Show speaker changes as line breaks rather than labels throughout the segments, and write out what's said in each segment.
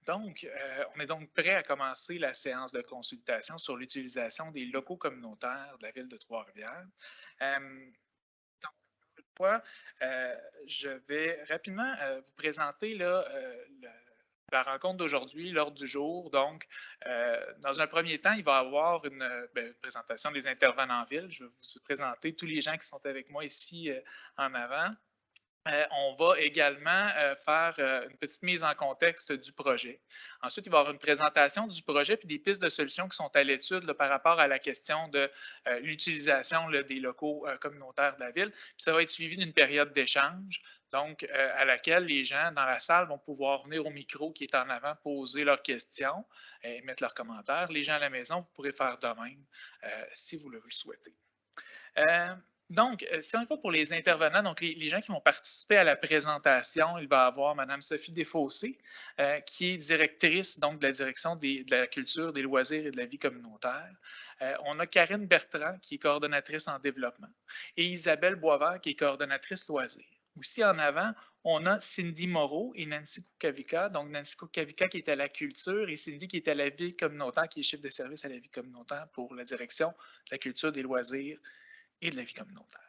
Donc, on est donc prêt à commencer la séance de consultation sur l'utilisation des locaux communautaires de la ville de Trois-Rivières. Donc, je vais rapidement vous présenter là, la rencontre d'aujourd'hui, l'ordre du jour. Donc, dans un premier temps, il va y avoir une présentation des intervenants en ville. Je vais vous présenter tous les gens qui sont avec moi ici en avant. On va également faire une petite mise en contexte du projet. Ensuite, il va y avoir une présentation du projet puis des pistes de solutions qui sont à l'étude par rapport à la question de l'utilisation des locaux communautaires de la ville. Puis ça va être suivi d'une période d'échange, donc à laquelle les gens dans la salle vont pouvoir venir au micro qui est en avant, poser leurs questions et mettre leurs commentaires. Les gens à la maison, vous pourrez faire de même si vous le souhaitez. Donc, si on y va pour les intervenants, donc les gens qui vont participer à la présentation, il va y avoir Mme Sophie Desfossés, qui est directrice donc, de la direction de la culture, des loisirs et de la vie communautaire. On a Karine Bertrand, qui est coordonnatrice en développement, et Isabelle Boisvert, qui est coordonnatrice loisirs. Aussi en avant, on a Cindy Moreau et Nancy Kukavica. Donc, Nancy Kukavica qui est à la culture et Cindy qui est à la vie communautaire, qui est chef de service à la vie communautaire pour la direction de la culture, des loisirs et de la vie communautaire.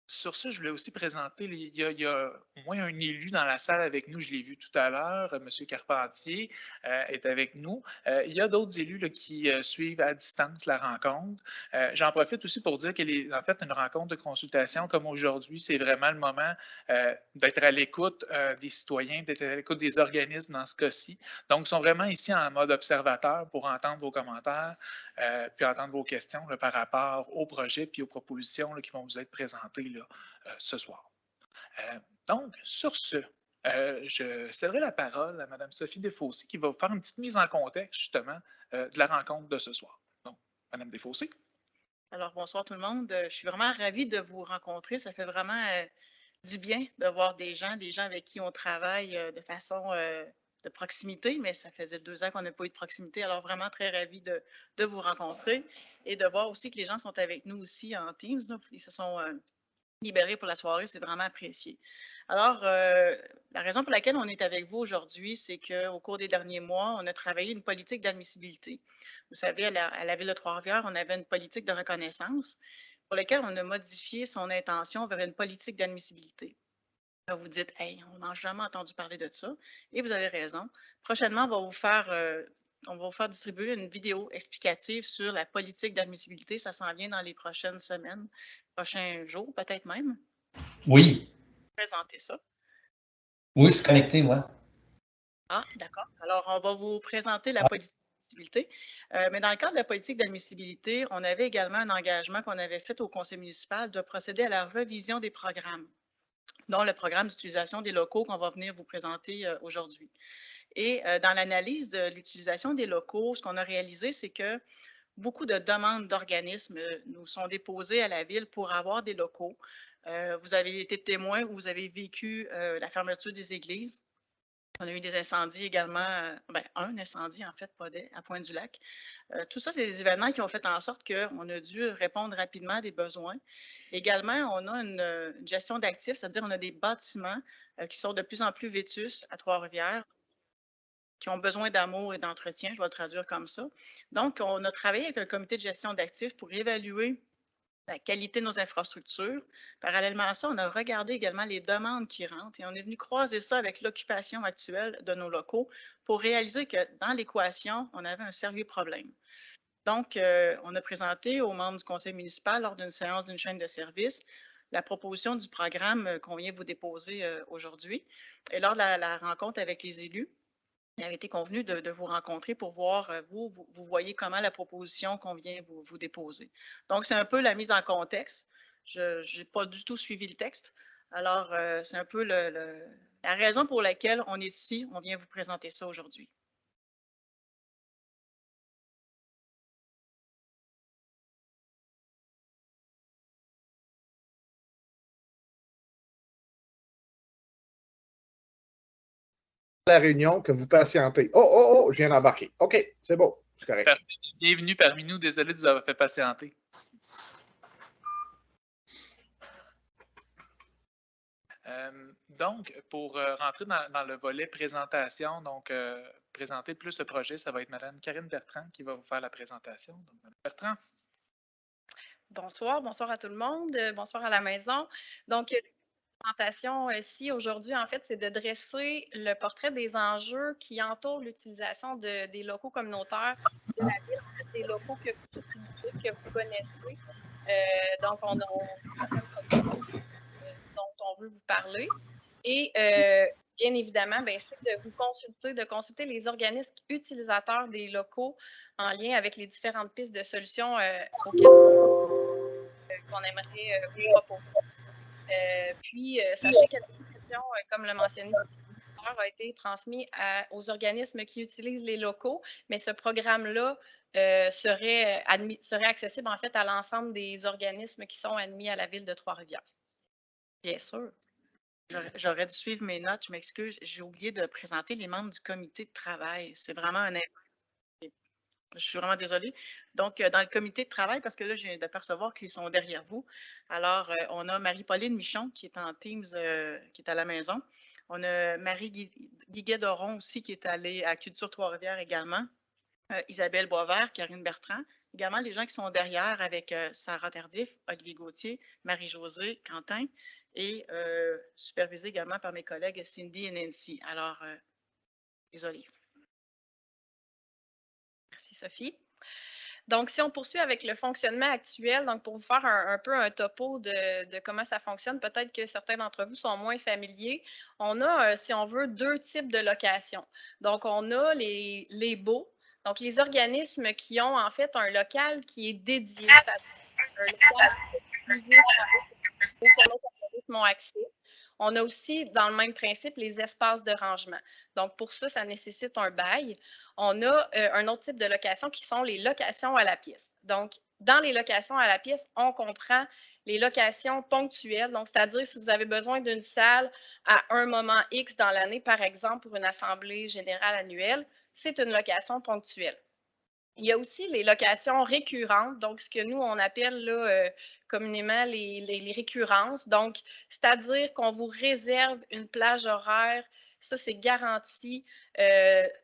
Sur ça, je voulais aussi présenter, il y a au moins un élu dans la salle avec nous, je l'ai vu tout à l'heure, M. Carpentier est avec nous. Il y a d'autres élus là, qui suivent à distance la rencontre. J'en profite aussi pour dire qu'elle est en fait une rencontre de consultation comme aujourd'hui. C'est vraiment le moment d'être à l'écoute des citoyens, d'être à l'écoute des organismes dans ce cas-ci. Donc, ils sont vraiment ici en mode observateur pour entendre vos commentaires, puis entendre vos questions là, par rapport au projet puis aux propositions là, qui vont vous être présentées là, ce soir. Donc, sur ce, je céderai la parole à Mme Sophie Desfossés qui va vous faire une petite mise en contexte justement de la rencontre de ce soir. Donc, Mme Desfossés.
Alors, bonsoir tout le monde. Je suis vraiment ravie de vous rencontrer. Ça fait vraiment du bien de voir des gens avec qui on travaille de façon de proximité, mais ça faisait 2 ans qu'on n'a pas eu de proximité. Alors, vraiment très ravie de vous rencontrer et de voir aussi que les gens sont avec nous aussi en Teams. Là. Ils se sont libérés pour la soirée, c'est vraiment apprécié. Alors, la raison pour laquelle on est avec vous aujourd'hui, c'est qu'au cours des derniers mois, on a travaillé une politique d'admissibilité. Vous savez, à la Ville de Trois-Rivières, on avait une politique de reconnaissance pour laquelle on a modifié son intention vers une politique d'admissibilité. Là, vous dites, hey, on n'a jamais entendu parler de ça. Et vous avez raison. Prochainement, on va vous faire distribuer une vidéo explicative sur la politique d'admissibilité. Ça s'en vient dans les prochaines semaines, prochains jours, peut-être même.
Oui.
Présenter ça.
Oui, c'est connecté, moi.
Ah, d'accord. Alors, on va vous présenter la politique d'admissibilité. Mais dans le cadre de la politique d'admissibilité, on avait également un engagement qu'on avait fait au conseil municipal de procéder à la revision des programmes, dont le programme d'utilisation des locaux qu'on va venir vous présenter aujourd'hui. Et dans l'analyse de l'utilisation des locaux, ce qu'on a réalisé, c'est que beaucoup de demandes d'organismes nous sont déposées à la Ville pour avoir des locaux. Vous avez été témoin ou vous avez vécu la fermeture des églises. On a eu des incendies également, un incendie en fait, pas des, à Pointe-du-Lac. Tout ça, c'est des événements qui ont fait en sorte qu'on a dû répondre rapidement à des besoins. Également, on a une gestion d'actifs, c'est-à-dire on a des bâtiments qui sont de plus en plus vétustes à Trois-Rivières, qui ont besoin d'amour et d'entretien, je vais le traduire comme ça. Donc, on a travaillé avec un comité de gestion d'actifs pour évaluer la qualité de nos infrastructures. Parallèlement à ça, on a regardé également les demandes qui rentrent et on est venu croiser ça avec l'occupation actuelle de nos locaux pour réaliser que dans l'équation, on avait un sérieux problème. Donc, on a présenté aux membres du conseil municipal lors d'une séance d'une chaîne de services la proposition du programme qu'on vient vous déposer aujourd'hui. Et lors de la rencontre avec les élus, il avait été convenu de vous rencontrer pour voir, vous voyez comment la proposition qu'on vient vous déposer. Donc, c'est un peu la mise en contexte. Je n'ai pas du tout suivi le texte. Alors, c'est un peu la raison pour laquelle on est ici. On vient vous présenter ça aujourd'hui.
La réunion que vous patientez. Oh, je viens d'embarquer. OK, c'est bon, c'est correct.
Bienvenue parmi nous. Désolé de vous avoir fait patienter. Donc, pour rentrer dans le volet présentation, donc présenter plus le projet, ça va être Mme Karine Bertrand qui va vous faire la présentation. Donc, Mme Bertrand.
Bonsoir à tout le monde, bonsoir à la maison. Donc, la présentation ici aujourd'hui, en fait, c'est de dresser le portrait des enjeux qui entourent l'utilisation des locaux communautaires de la ville, en fait, des locaux que vous utilisez, que vous connaissez. Donc, on a dont on veut vous parler. Et bien évidemment, c'est de vous consulter les organismes utilisateurs des locaux en lien avec les différentes pistes de solutions auxquelles qu'on aimerait vous proposer. Puis, sachez que la question, comme le mentionné, a été transmis aux organismes qui utilisent les locaux, mais ce programme-là serait accessible en fait à l'ensemble des organismes qui sont admis à la ville de Trois-Rivières. Bien sûr.
J'aurais dû suivre mes notes, je m'excuse. J'ai oublié de présenter les membres du comité de travail. C'est vraiment un... Je suis vraiment désolée. Donc, dans le comité de travail, parce que là, je viens d'apercevoir qu'ils sont derrière vous. Alors, on a Marie-Pauline Michon qui est en Teams, qui est à la maison. On a Marie Guiguet-Doron aussi qui est allée à Culture Trois-Rivières également. Isabelle Boisvert, Karine Bertrand. Également, les gens qui sont derrière avec Sarah Tardif, Olivier Gauthier, Marie-Josée, Quentin et supervisé également par mes collègues Cindy et Nancy. Alors, désolée.
Merci, Sophie. Donc, si on poursuit avec le fonctionnement actuel, donc pour vous faire un peu un topo de comment ça fonctionne, peut-être que certains d'entre vous sont moins familiers. On a, si on veut, deux types de locations. Donc, on a les baux, donc les organismes qui ont en fait un local qui est dédié, c'est-à-dire un local exclusif auquel les organismes ont accès. On a aussi, dans le même principe, les espaces de rangement. Donc, pour ça, ça nécessite un bail. On a un autre type de location qui sont les locations à la pièce. Donc, dans les locations à la pièce, on comprend les locations ponctuelles. Donc, c'est-à-dire si vous avez besoin d'une salle à un moment X dans l'année, par exemple, pour une assemblée générale annuelle, c'est une location ponctuelle. Il y a aussi les locations récurrentes, donc ce que nous, on appelle là, communément les récurrences. Donc, c'est-à-dire qu'on vous réserve une plage horaire, ça c'est garanti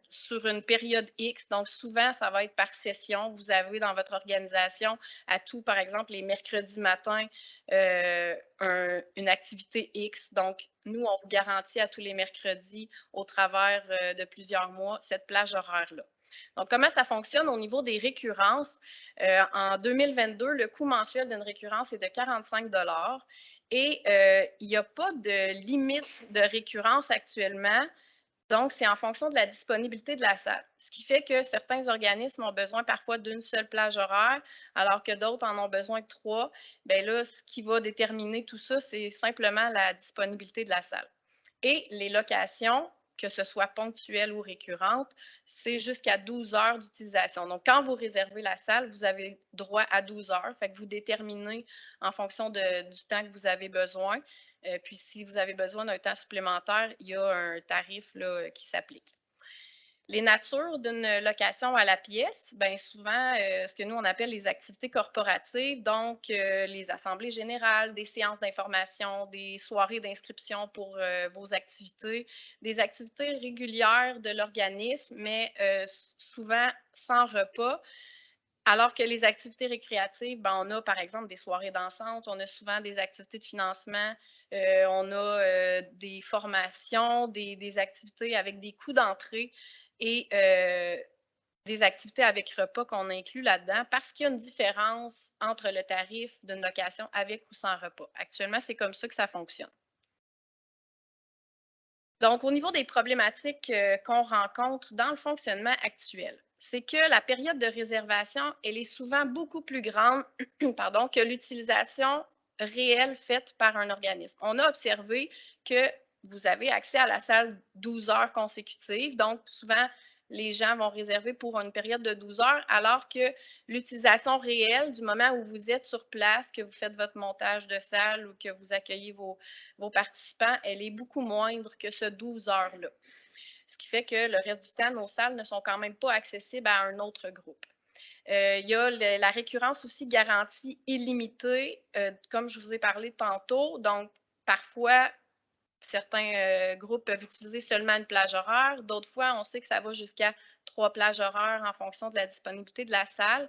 sur une période X. Donc, souvent, ça va être par session. Vous avez dans votre organisation à tout, par exemple, les mercredis matins, une activité X. Donc, nous, on vous garantit à tous les mercredis, au travers de plusieurs mois, cette plage horaire-là. Donc, comment ça fonctionne au niveau des récurrences? En 2022, le coût mensuel d'une récurrence est de 45 $ et il n'y a pas de limite de récurrence actuellement. Donc, c'est en fonction de la disponibilité de la salle. Ce qui fait que certains organismes ont besoin parfois d'une seule plage horaire, alors que d'autres en ont besoin de 3. Bien là, ce qui va déterminer tout ça, c'est simplement la disponibilité de la salle. Et les locations, que ce soit ponctuelles ou récurrentes, c'est jusqu'à 12 heures d'utilisation. Donc, quand vous réservez la salle, vous avez droit à 12 heures. Fait que vous déterminez en fonction du temps que vous avez besoin. Puis, si vous avez besoin d'un temps supplémentaire, il y a un tarif là, qui s'applique. Les natures d'une location à la pièce, bien souvent, ce que nous, on appelle les activités corporatives, donc les assemblées générales, des séances d'information, des soirées d'inscription pour vos activités, des activités régulières de l'organisme, mais souvent sans repas. Alors que les activités récréatives, bien, on a par exemple des soirées dansantes, on a souvent des activités de financement, on a des formations, des activités avec des coûts d'entrée et des activités avec repas qu'on inclut là-dedans parce qu'il y a une différence entre le tarif d'une location avec ou sans repas. Actuellement, c'est comme ça que ça fonctionne. Donc, au niveau des problématiques qu'on rencontre dans le fonctionnement actuel, c'est que la période de réservation, elle est souvent beaucoup plus grande pardon, que l'utilisation réelle faite par un organisme. On a observé que vous avez accès à la salle 12 heures consécutives, donc souvent, les gens vont réserver pour une période de 12 heures, alors que l'utilisation réelle du moment où vous êtes sur place, que vous faites votre montage de salle ou que vous accueillez vos participants, elle est beaucoup moindre que ce 12 heures-là. Ce qui fait que le reste du temps, nos salles ne sont quand même pas accessibles à un autre groupe. Il y a la récurrence aussi garantie illimitée, comme je vous ai parlé tantôt. Donc, parfois, certains groupes peuvent utiliser seulement une plage horaire. D'autres fois, on sait que ça va jusqu'à 3 plages horaires en fonction de la disponibilité de la salle.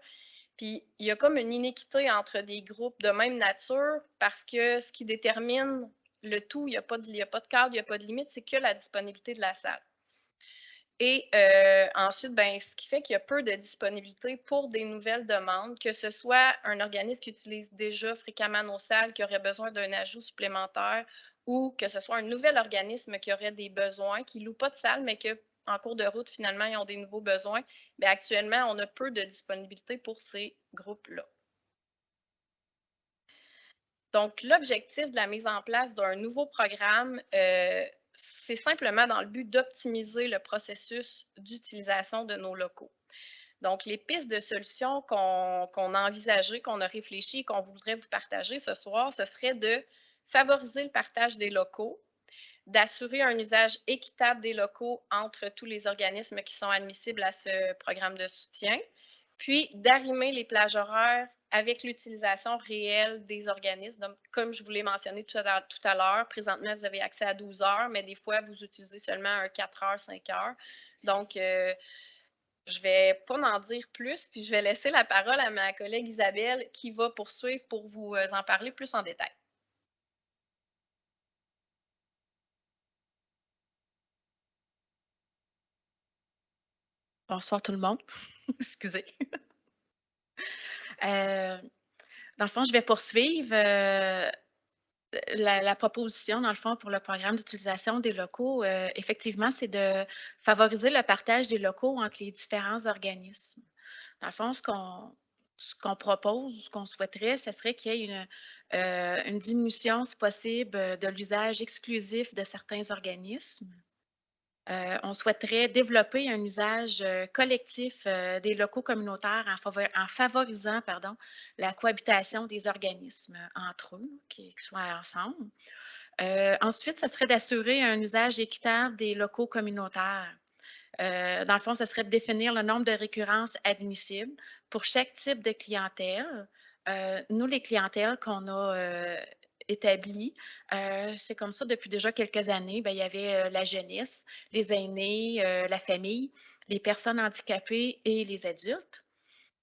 Puis, il y a comme une inéquité entre des groupes de même nature parce que ce qui détermine le tout, il n'y a pas de cadre, il n'y a pas de limite, c'est que la disponibilité de la salle. Et ensuite, ben, ce qui fait qu'il y a peu de disponibilité pour des nouvelles demandes, que ce soit un organisme qui utilise déjà fréquemment nos salles, qui aurait besoin d'un ajout supplémentaire, ou que ce soit un nouvel organisme qui aurait des besoins, qui ne loue pas de salle, mais qu'en cours de route, finalement, ils ont des nouveaux besoins. Bien, actuellement, on a peu de disponibilité pour ces groupes-là. Donc, l'objectif de la mise en place d'un nouveau programme, c'est simplement dans le but d'optimiser le processus d'utilisation de nos locaux. Donc, les pistes de solutions qu'on a envisagées, qu'on a réfléchies et qu'on voudrait vous partager ce soir, ce serait de favoriser le partage des locaux, d'assurer un usage équitable des locaux entre tous les organismes qui sont admissibles à ce programme de soutien, puis d'arrimer les plages horaires avec l'utilisation réelle des organismes. Donc, comme je vous l'ai mentionné tout à l'heure, présentement, vous avez accès à 12 heures, mais des fois, vous utilisez seulement un 4 heures, 5 heures. Donc, je ne vais pas en dire plus, puis je vais laisser la parole à ma collègue Isabelle qui va poursuivre pour vous en parler plus en détail.
Bonsoir tout le monde. Excusez. Dans le fond, je vais poursuivre la proposition, dans le fond, pour le programme d'utilisation des locaux. Effectivement, c'est de favoriser le partage des locaux entre les différents organismes. Dans le fond, ce qu'on propose, ce qu'on souhaiterait, ce serait qu'il y ait une diminution, si possible, de l'usage exclusif de certains organismes. On souhaiterait développer un usage collectif des locaux communautaires en favorisant la cohabitation des organismes entre eux, qui soient ensemble. Ensuite, ce serait d'assurer un usage équitable des locaux communautaires. Dans le fond, ce serait de définir le nombre de récurrences admissibles pour chaque type de clientèle. Nous, les clientèles qu'on a établies, c'est comme ça depuis déjà quelques années. Bien, il y avait la jeunesse, les aînés, la famille, les personnes handicapées et les adultes.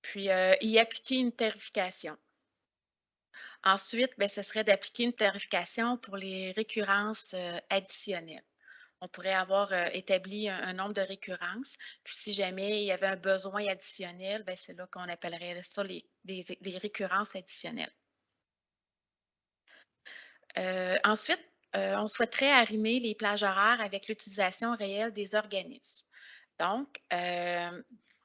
Puis, y appliquer une tarification. Ensuite, bien, ce serait d'appliquer une tarification pour les récurrences additionnelles. On pourrait avoir établi un nombre de récurrences. Puis si jamais il y avait un besoin additionnel, c'est là qu'on appellerait ça les récurrences additionnelles. Ensuite, on souhaiterait arrimer les plages horaires avec l'utilisation réelle des organismes. Donc,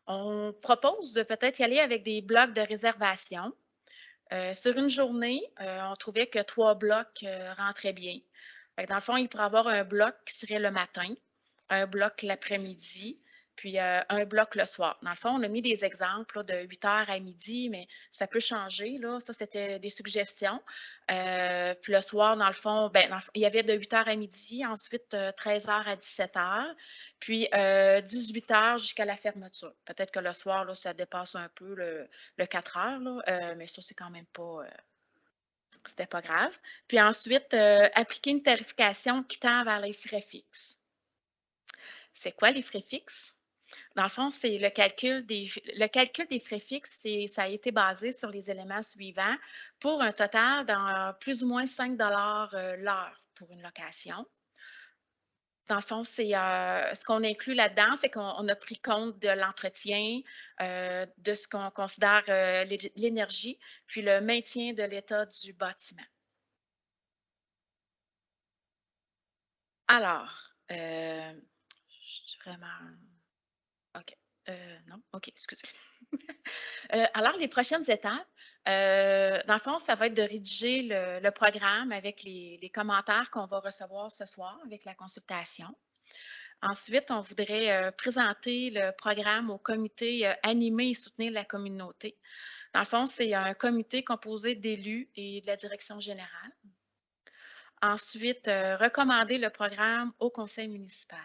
on propose de peut-être y aller avec des blocs de réservation. Sur une journée, on trouvait que 3 blocs rentraient bien. Dans le fond, il pourrait y avoir un bloc qui serait le matin, un bloc l'après-midi, puis un bloc le soir. Dans le fond, on a mis des exemples là, de 8 heures à midi, mais ça peut changer. Là. Ça, c'était des suggestions. Puis le soir, dans le fond, il y avait de 8 heures à midi, ensuite 13 heures à 17 heures, puis 18 heures jusqu'à la fermeture. Peut-être que le soir, là, ça dépasse un peu le 4 heures, là, mais ça, c'est quand même pas... C'était pas grave. Puis ensuite, appliquer une tarification qui tend vers les frais fixes. C'est quoi les frais fixes? Dans le fond, c'est le calcul des frais fixes, ça a été basé sur les éléments suivants pour un total dans plus ou moins 5 l'heure pour une location. Dans le fond, c'est ce qu'on inclut là-dedans, c'est qu'on a pris compte de l'entretien, de ce qu'on considère l'énergie, puis le maintien de l'état du bâtiment. Alors, je suis vraiment... OK. Non? OK, excusez. Alors, les prochaines étapes, dans le fond, ça va être de rédiger le programme avec les commentaires qu'on va recevoir ce soir avec la consultation. Ensuite, on voudrait présenter le programme au comité animer et soutenir la communauté. Dans le fond, c'est un comité composé d'élus et de la direction générale. Ensuite, recommander le programme au conseil municipal.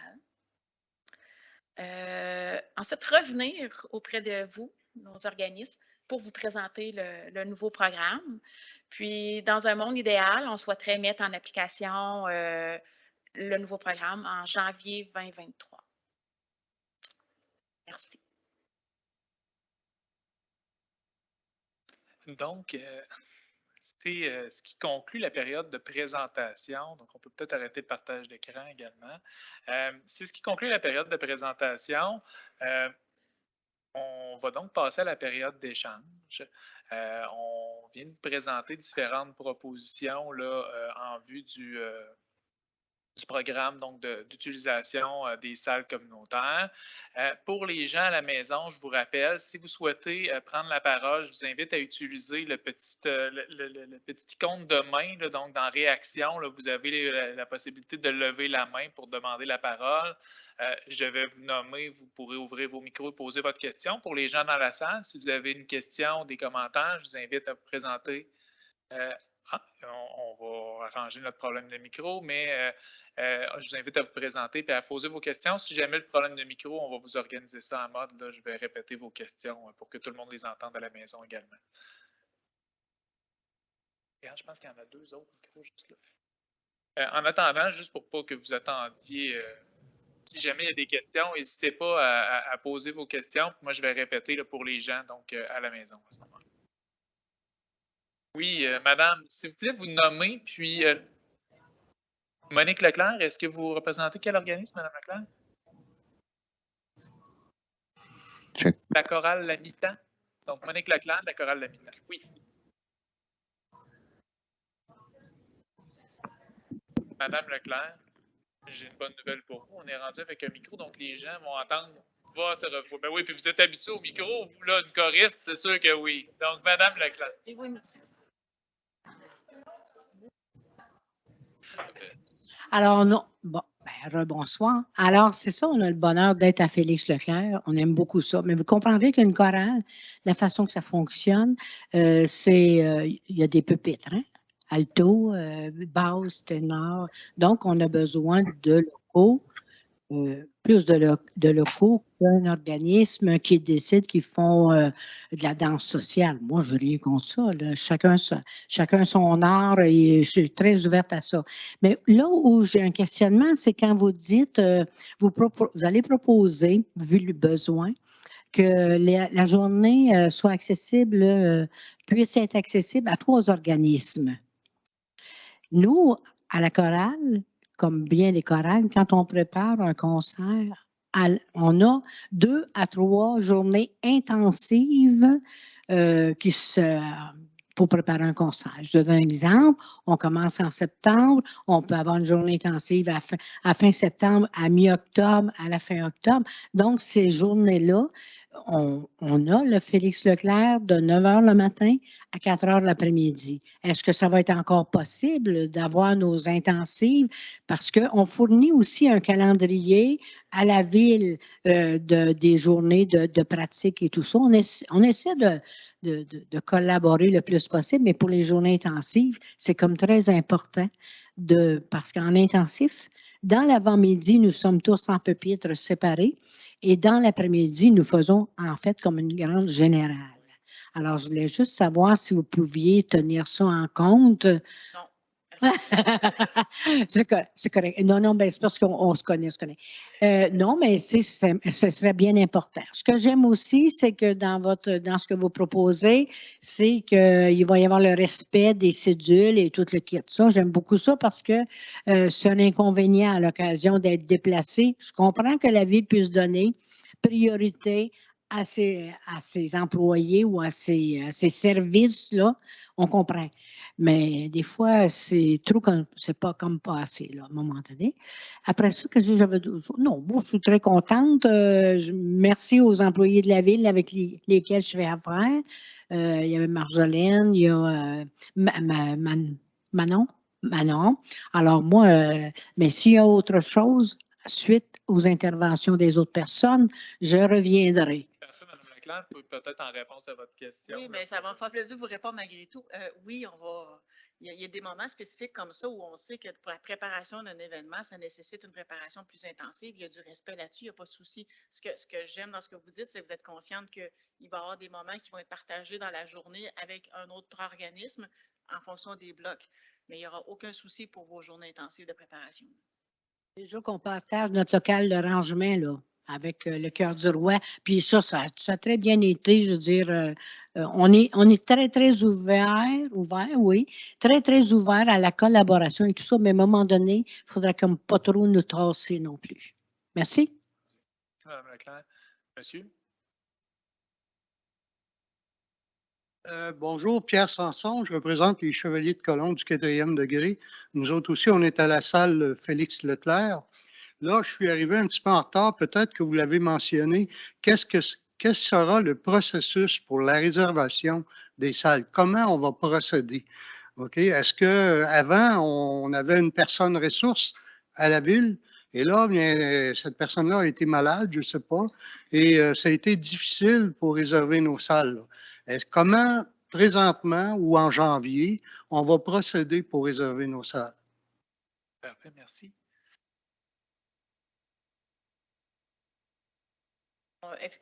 Ensuite, revenir auprès de vous, nos organismes, pour vous présenter le nouveau programme. Puis, dans un monde idéal, on souhaiterait mettre en application le nouveau programme en janvier 2023. Merci.
Donc, c'est ce qui conclut la période de présentation. Donc, on peut peut-être arrêter le partage d'écran également. C'est ce qui conclut la période de présentation. On va donc passer à la période d'échange. On vient de vous présenter différentes propositions là, en vue du programme donc d'utilisation des salles communautaires. Pour les gens à la maison, je vous rappelle, si vous souhaitez prendre la parole, je vous invite à utiliser le petit icône de main. Là, donc, dans réaction, là, vous avez la possibilité de lever la main pour demander la parole. Je vais vous nommer, vous pourrez ouvrir vos micros et poser votre question. Pour les gens dans la salle, si vous avez une question ou des commentaires, je vous invite à vous présenter. On va arranger notre problème de micro, mais je vous invite à vous présenter et à poser vos questions. Si jamais le problème de micro, on va vous organiser ça en mode, là, je vais répéter vos questions pour que tout le monde les entende à la maison également. Et je pense qu'il y en a 2 autres micros juste là. En attendant, juste pour pas que vous attendiez, si jamais il y a des questions, n'hésitez pas à poser vos questions. Moi, je vais répéter là, pour les gens donc, à la maison à ce moment-là. Oui, madame, s'il vous plaît, vous nommez, puis Monique Leclerc, est-ce que vous représentez quel organisme, madame Leclerc?
Check.
La chorale L'Habitant. Donc, Monique Leclerc, la chorale L'Habitant. Oui. Madame Leclerc, j'ai une bonne nouvelle pour vous. On est rendu avec un micro, donc les gens vont entendre votre voix. Ben oui, puis vous êtes habitué au micro, vous, là, une choriste, c'est sûr que oui. Donc, madame Leclerc.
Alors, non. Bon, ben, rebonsoir. Alors, c'est ça, on a le bonheur d'être à Félix Leclerc. On aime beaucoup ça. Mais vous comprendrez qu'une chorale, la façon que ça fonctionne, il y a des pupitres, hein? Alto, basse, ténor. Donc, on a besoin de locaux, plus de locaux qu'un organisme qui décide qu'ils font de la danse sociale. Moi, je n'ai rien contre ça. Là. Chacun son art et je suis très ouverte à ça. Mais là où j'ai un questionnement, c'est quand vous dites, vous allez proposer, vu le besoin, que la journée soit accessible, puisse être accessible à 3 organismes. Nous, à la chorale, comme bien les chorales, quand on prépare un concert, on a 2 à 3 journées intensives pour préparer un concert. Je donne un exemple. On commence en septembre. On peut avoir une journée intensive à fin septembre, à mi-octobre, à la fin octobre. Donc, ces journées-là, on a le Félix Leclerc de 9 h le matin à 4 h l'après-midi. Est-ce que ça va être encore possible d'avoir nos intensives? Parce qu'on fournit aussi un calendrier à la ville des journées de pratique et tout ça. On essaie de collaborer le plus possible, mais pour les journées intensives, c'est comme très important parce qu'en intensif, dans l'avant-midi, nous sommes tous en pupitre séparés et dans l'après-midi, nous faisons en fait comme une grande générale. Alors, je voulais juste savoir si vous pouviez tenir ça en compte. Non. C'est correct. Non, ben, c'est parce qu'on se connaît. Non, mais ce serait bien important. Ce que j'aime aussi, c'est que dans ce que vous proposez, c'est qu'il va y avoir le respect des cédules et tout le kit. Ça, j'aime beaucoup ça parce que c'est un inconvénient à l'occasion d'être déplacé. Je comprends que la ville puisse donner priorité à ses employés ou à ses services-là, on comprend. Mais des fois, c'est pas comme pas assez, là, à un moment donné. Après ça, qu'est-ce que j'avais dit? Non, bon, je suis très contente. Merci aux employés de la ville avec lesquels je fais affaire. Il y avait Marjolaine, il y a Manon. Alors moi, mais s'il y a autre chose, suite aux interventions des autres personnes, je reviendrai.
Peut-être en réponse à votre question.
Oui, mais ça va me faire plaisir de vous répondre malgré tout. Oui, il y a des moments spécifiques comme ça où on sait que pour la préparation d'un événement, ça nécessite une préparation plus intensive. Il y a du respect là-dessus, il n'y a pas de souci. Ce que j'aime dans ce que vous dites, c'est que vous êtes consciente qu'il va y avoir des moments qui vont être partagés dans la journée avec un autre organisme en fonction des blocs. Mais il n'y aura aucun souci pour vos journées intensives de préparation.
Déjà qu'on partage notre local de rangement, là, avec le Cœur du Roi. Puis ça a très bien été, je veux dire, on est très, très ouvert, oui, très, très ouvert à la collaboration et tout ça, mais à un moment donné, il ne faudra comme pas trop nous tasser non plus. Merci.
Merci, Mme Leclerc. Monsieur?
Bonjour, Pierre Sanson. Je représente les Chevaliers de Colomb du 4e degré. Nous autres aussi, on est à la salle Félix Leclerc. Là, je suis arrivé un petit peu en retard. Peut-être que vous l'avez mentionné. Quel sera le processus pour la réservation des salles? Comment on va procéder? OK? Est-ce qu'avant, on avait une personne ressource à la ville? Et là, bien, cette personne-là a été malade, je ne sais pas, et ça a été difficile pour réserver nos salles. Comment, présentement ou en janvier, on va procéder pour réserver nos salles?
Parfait, merci.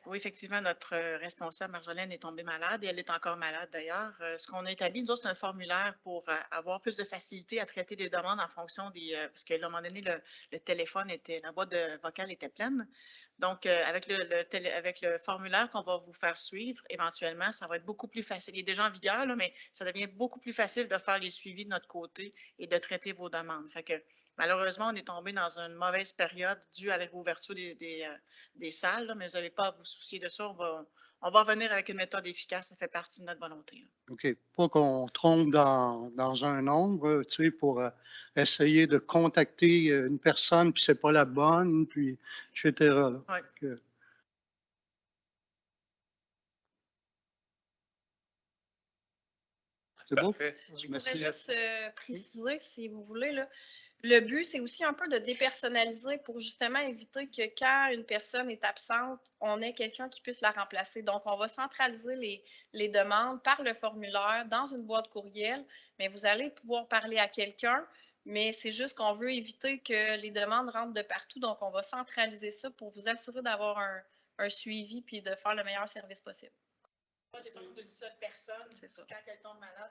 Oui, effectivement, notre responsable, Marjolaine, est tombée malade et elle est encore malade d'ailleurs. Ce qu'on a établi, nous autres, c'est un formulaire pour avoir plus de facilité à traiter les demandes en fonction des. Parce qu'à un moment donné, le téléphone était, la boîte vocale était pleine. Donc, avec le formulaire qu'on va vous faire suivre, éventuellement, ça va être beaucoup plus facile. Il est déjà en vigueur, là, mais ça devient beaucoup plus facile de faire les suivis de notre côté et de traiter vos demandes. Fait que, malheureusement, on est tombé dans une mauvaise période due à la réouverture des salles, là, mais vous n'avez pas à vous soucier de ça. On va revenir avec une méthode efficace. Ça fait partie de notre volonté. Là.
OK. Pas qu'on trompe dans un nombre, tu sais, pour essayer de contacter une personne, puis c'est pas la bonne, puis etc. Là.
Ouais.
C'est beau?
Je voudrais juste préciser, si vous voulez, là, le but, c'est aussi un peu de dépersonnaliser pour justement éviter que quand une personne est absente, on ait quelqu'un qui puisse la remplacer. Donc, on va centraliser les demandes par le formulaire dans une boîte courriel, mais vous allez pouvoir parler à quelqu'un, mais c'est juste qu'on veut éviter que les demandes rentrent de partout. Donc, on va centraliser ça pour vous assurer d'avoir un suivi puis de faire le meilleur service possible.
Pas dépendre d'une seule personne. C'est ça. Quand elle tombe malade,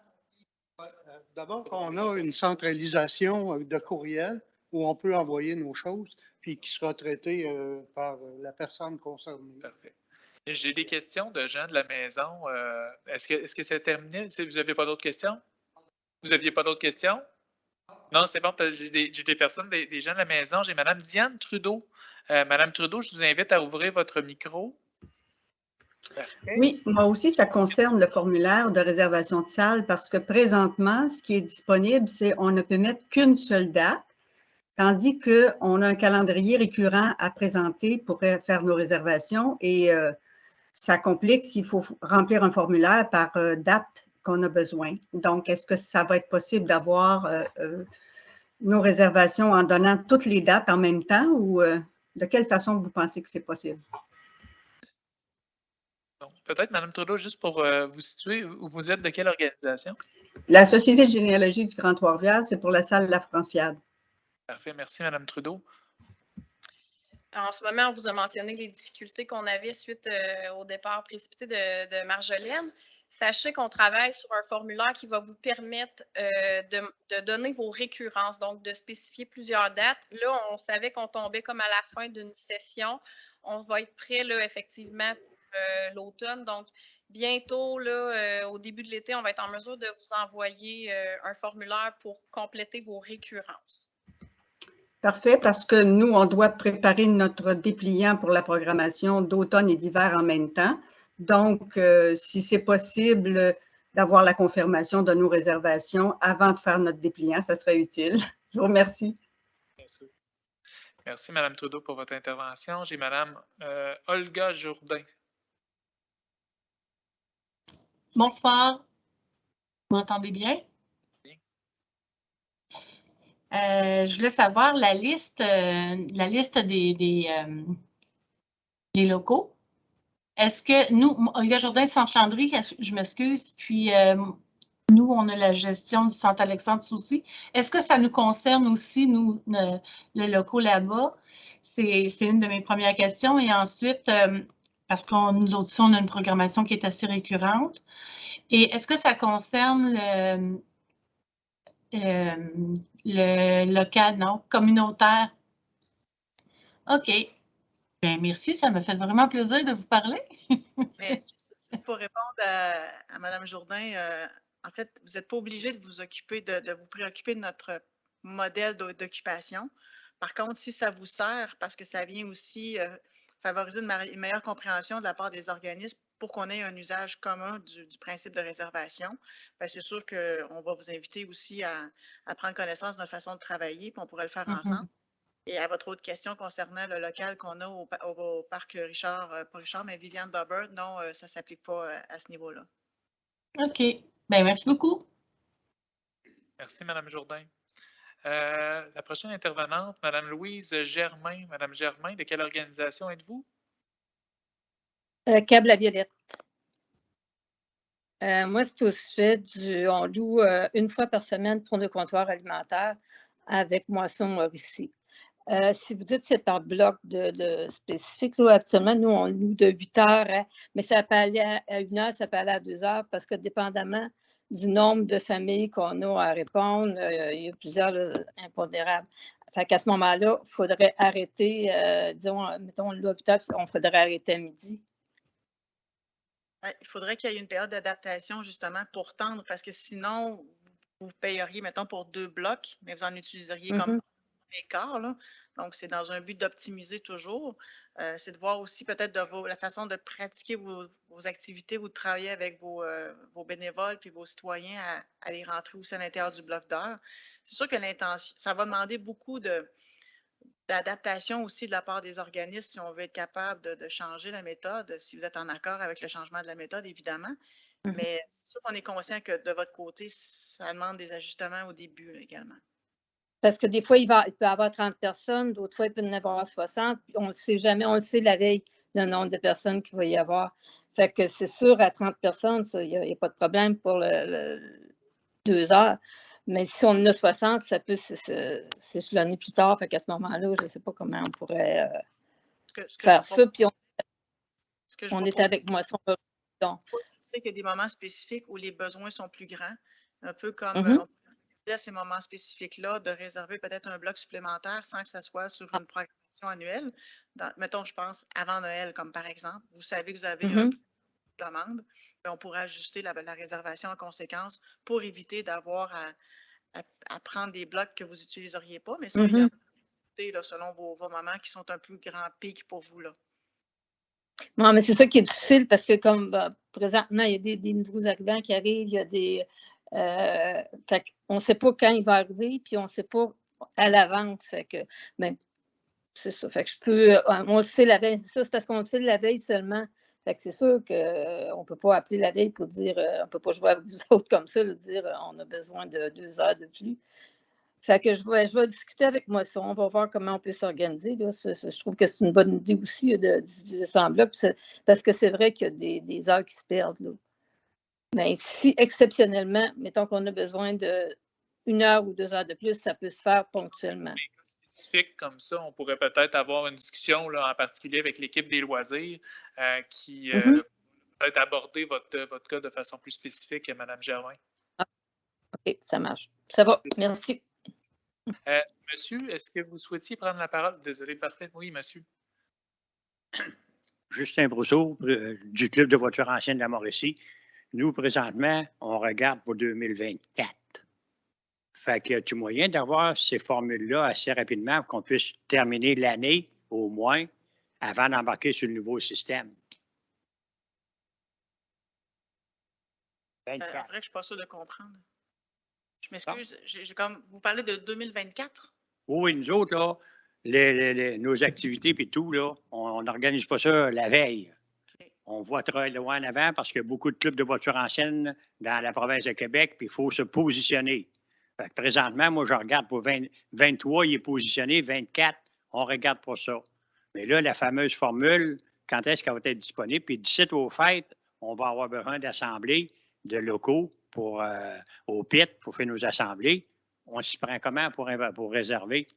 D'abord, on a une centralisation de courriel où on peut envoyer nos choses, puis qui sera traité par la personne concernée.
Parfait. J'ai des questions de gens de la maison. Est-ce que c'est terminé? Vous n'avez pas d'autres questions? Vous n'aviez pas d'autres questions? Non, c'est bon. J'ai des personnes, des gens de la maison. J'ai Mme Diane Trudeau. Mme Trudeau, je vous invite à ouvrir votre micro.
Parfait. Oui, moi aussi, ça concerne le formulaire de réservation de salle parce que présentement, ce qui est disponible, c'est on ne peut mettre qu'une seule date, tandis qu'on a un calendrier récurrent à présenter pour faire nos réservations et ça complique s'il faut remplir un formulaire par date qu'on a besoin. Donc, est-ce que ça va être possible d'avoir nos réservations en donnant toutes les dates en même temps ou de quelle façon vous pensez que c'est possible?
Peut-être, Mme Trudeau, juste pour vous situer, vous êtes de quelle organisation?
La Société de généalogie du Grand Trois-Rivières, c'est pour la salle La Franciade.
Parfait, merci Mme Trudeau.
En ce moment, on vous a mentionné les difficultés qu'on avait suite au départ précipité de Marjolaine. Sachez qu'on travaille sur un formulaire qui va vous permettre de donner vos récurrences, donc de spécifier plusieurs dates. Là, on savait qu'on tombait comme à la fin d'une session. On va être prêt, là, effectivement, pour l'automne. Donc, bientôt, là, au début de l'été, on va être en mesure de vous envoyer un formulaire pour compléter vos récurrences.
Parfait, parce que nous, on doit préparer notre dépliant pour la programmation d'automne et d'hiver en même temps. Donc, si c'est possible d'avoir la confirmation de nos réservations avant de faire notre dépliant, ça serait utile. Je vous remercie.
Merci. Merci, Mme Trudeau, pour votre intervention. J'ai Mme Olga Jourdain.
Bonsoir. Vous m'entendez bien?
Oui.
Je voulais savoir la liste des locaux. Est-ce que nous, Olga Jourdain, Saint-Chandry, je m'excuse, puis nous, on a la gestion du Centre Alexandre aussi. Est-ce que ça nous concerne aussi, nous, les locaux là-bas? C'est une de mes premières questions. Et ensuite, parce que nous aussi, on a une programmation qui est assez récurrente. Et est-ce que ça concerne le local, non, communautaire OK. Bien, merci. Ça me fait vraiment plaisir de vous parler.
Mais juste pour répondre à Mme Jourdain, en fait, vous n'êtes pas obligé de vous occuper, de vous préoccuper de notre modèle d'occupation. Par contre, si ça vous sert, parce que ça vient aussi favoriser une meilleure compréhension de la part des organismes pour qu'on ait un usage commun du principe de réservation, bien, c'est sûr qu'on va vous inviter aussi à prendre connaissance de notre façon de travailler, puis on pourrait le faire ensemble. Et à votre autre question concernant le local qu'on a au parc Richard, pas Richard, mais Viviane Dobber, non, ça ne s'applique pas à ce niveau-là.
OK. Bien, merci beaucoup.
Merci, Mme Jourdain. La prochaine intervenante, Mme Louise Germain. Mme Germain, de quelle organisation êtes-vous?
Câble à Violette. Moi, c'est au sujet on loue une fois par semaine pour nos comptoirs alimentaires avec Moisson Mauricie. Si vous dites que c'est par bloc de spécifique, là, actuellement, nous, on loue de 8 heures, mais ça peut aller à 1 heure, ça peut aller à 2 heures, parce que dépendamment du nombre de familles qu'on a à répondre, il y a plusieurs impondérables. Fait qu'à ce moment-là, il faudrait arrêter, disons, mettons, là, 8 heures, on faudrait arrêter à midi.
Il faudrait qu'il y ait une période d'adaptation, justement, pour tendre, parce que sinon, vous payeriez, mettons, pour 2 blocs, mais vous en utiliseriez comme quart, là. Donc, c'est dans un but d'optimiser toujours. C'est de voir aussi peut-être la façon de pratiquer vos activités ou de travailler avec vos bénévoles puis vos citoyens à les rentrer aussi à l'intérieur du bloc d'heures. C'est sûr que l'intention, ça va demander beaucoup d'adaptation aussi de la part des organismes si on veut être capable de changer la méthode, si vous êtes en accord avec le changement de la méthode, évidemment. Mais c'est sûr qu'on est conscient que de votre côté, ça demande des ajustements au début là, également.
Parce que des fois, il peut y avoir 30 personnes, d'autres fois, il peut y en avoir 60. Puis on ne sait jamais, on le sait la veille, le nombre de personnes qu'il va y avoir. Fait que c'est sûr, à 30 personnes, il n'y a pas de problème pour 2 heures. Mais si on en a 60, ça peut s'échelonner plus tard. Fait qu'à ce moment-là, je ne sais pas comment on pourrait faire ça. Puis on est avec Moisson.
Je sais qu'il y a des moments spécifiques où les besoins sont plus grands, un peu comme à ces moments spécifiques-là, de réserver peut-être un bloc supplémentaire sans que ça soit sur une programmation annuelle. Mettons, je pense, avant Noël, comme par exemple. Vous savez que vous avez une demande, mais on pourrait ajuster la réservation en conséquence pour éviter d'avoir à prendre des blocs que vous n'utiliseriez pas, mais ça, là, selon vos moments qui sont un plus grand pic pour vous. Là.
Non, mais c'est ça qui est difficile parce que comme présentement, il y a des nouveaux arrivants qui arrivent, il y a des... on ne sait pas quand il va arriver, puis on ne sait pas à l'avance. C'est ça. Fait que on le sait la veille. C'est ça, c'est parce qu'on le sait la veille seulement. Fait que c'est sûr qu'on ne peut pas appeler la veille pour dire on ne peut pas jouer avec vous autres comme ça, dire on a besoin de 2 heures de plus. Fait que je vais discuter avec Moisson. On va voir comment on peut s'organiser. Je trouve que c'est une bonne idée aussi de diviser ça en blocs, parce que c'est vrai qu'il y a des heures qui se perdent. Là. Mais si exceptionnellement, mettons qu'on a besoin de 1 heure ou 2 heures de plus, ça peut se faire ponctuellement.
Dans des cas spécifiques comme ça, on pourrait peut-être avoir une discussion là, en particulier avec l'équipe des loisirs qui peut-être aborder votre cas de façon plus spécifique, Mme Germain.
OK, ça marche. Ça va, merci.
Monsieur, est-ce que vous souhaitiez prendre la parole? Désolé, parfait. Oui, monsieur.
Justin Brousseau, du Club de voitures anciennes de la Mauricie. Nous, présentement, on regarde pour 2024. Fait que tu moyen d'avoir ces formules-là assez rapidement pour qu'on puisse terminer l'année, au moins, avant d'embarquer sur le nouveau système.
On dirait que je ne suis pas sûr de comprendre. Je m'excuse. Vous parlez de 2024?
Oui, nous autres, là, nos activités et tout, là, on n'organise pas ça la veille. Okay. On voit très loin en avant parce qu'il y a beaucoup de clubs de voitures anciennes dans la province de Québec, puis il faut se positionner. Fait que présentement, moi, je regarde pour 23, il est positionné, 24, on regarde pour ça. Mais là, la fameuse formule, quand est-ce qu'elle va être disponible? Puis d'ici aux fêtes, on va avoir besoin d'assemblées de locaux au PIT pour faire nos assemblées. On s'y prend comment pour réserver?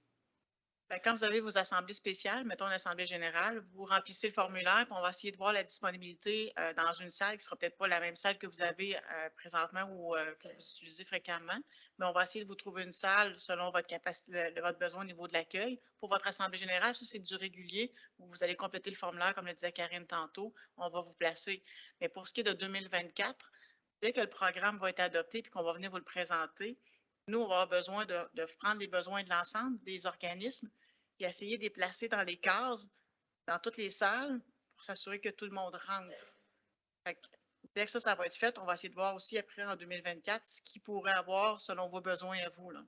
Ben, quand vous avez vos assemblées spéciales, mettons l'assemblée générale, vous remplissez le formulaire, puis on va essayer de voir la disponibilité dans une salle qui ne sera peut-être pas la même salle que vous avez présentement ou que vous utilisez fréquemment, mais on va essayer de vous trouver une salle selon votre capacité, votre besoin au niveau de l'accueil. Pour votre assemblée générale, ça, c'est du régulier, où vous allez compléter le formulaire, comme le disait Karine tantôt, on va vous placer. Mais pour ce qui est de 2024, dès que le programme va être adopté et qu'on va venir vous le présenter, nous, on va avoir besoin de prendre les besoins de l'ensemble des organismes et essayer de les placer dans les cases, dans toutes les salles, pour s'assurer que tout le monde rentre. Dès que ça va être fait, on va essayer de voir aussi après, en 2024, ce qu'il pourrait avoir selon vos besoins à vous. Là.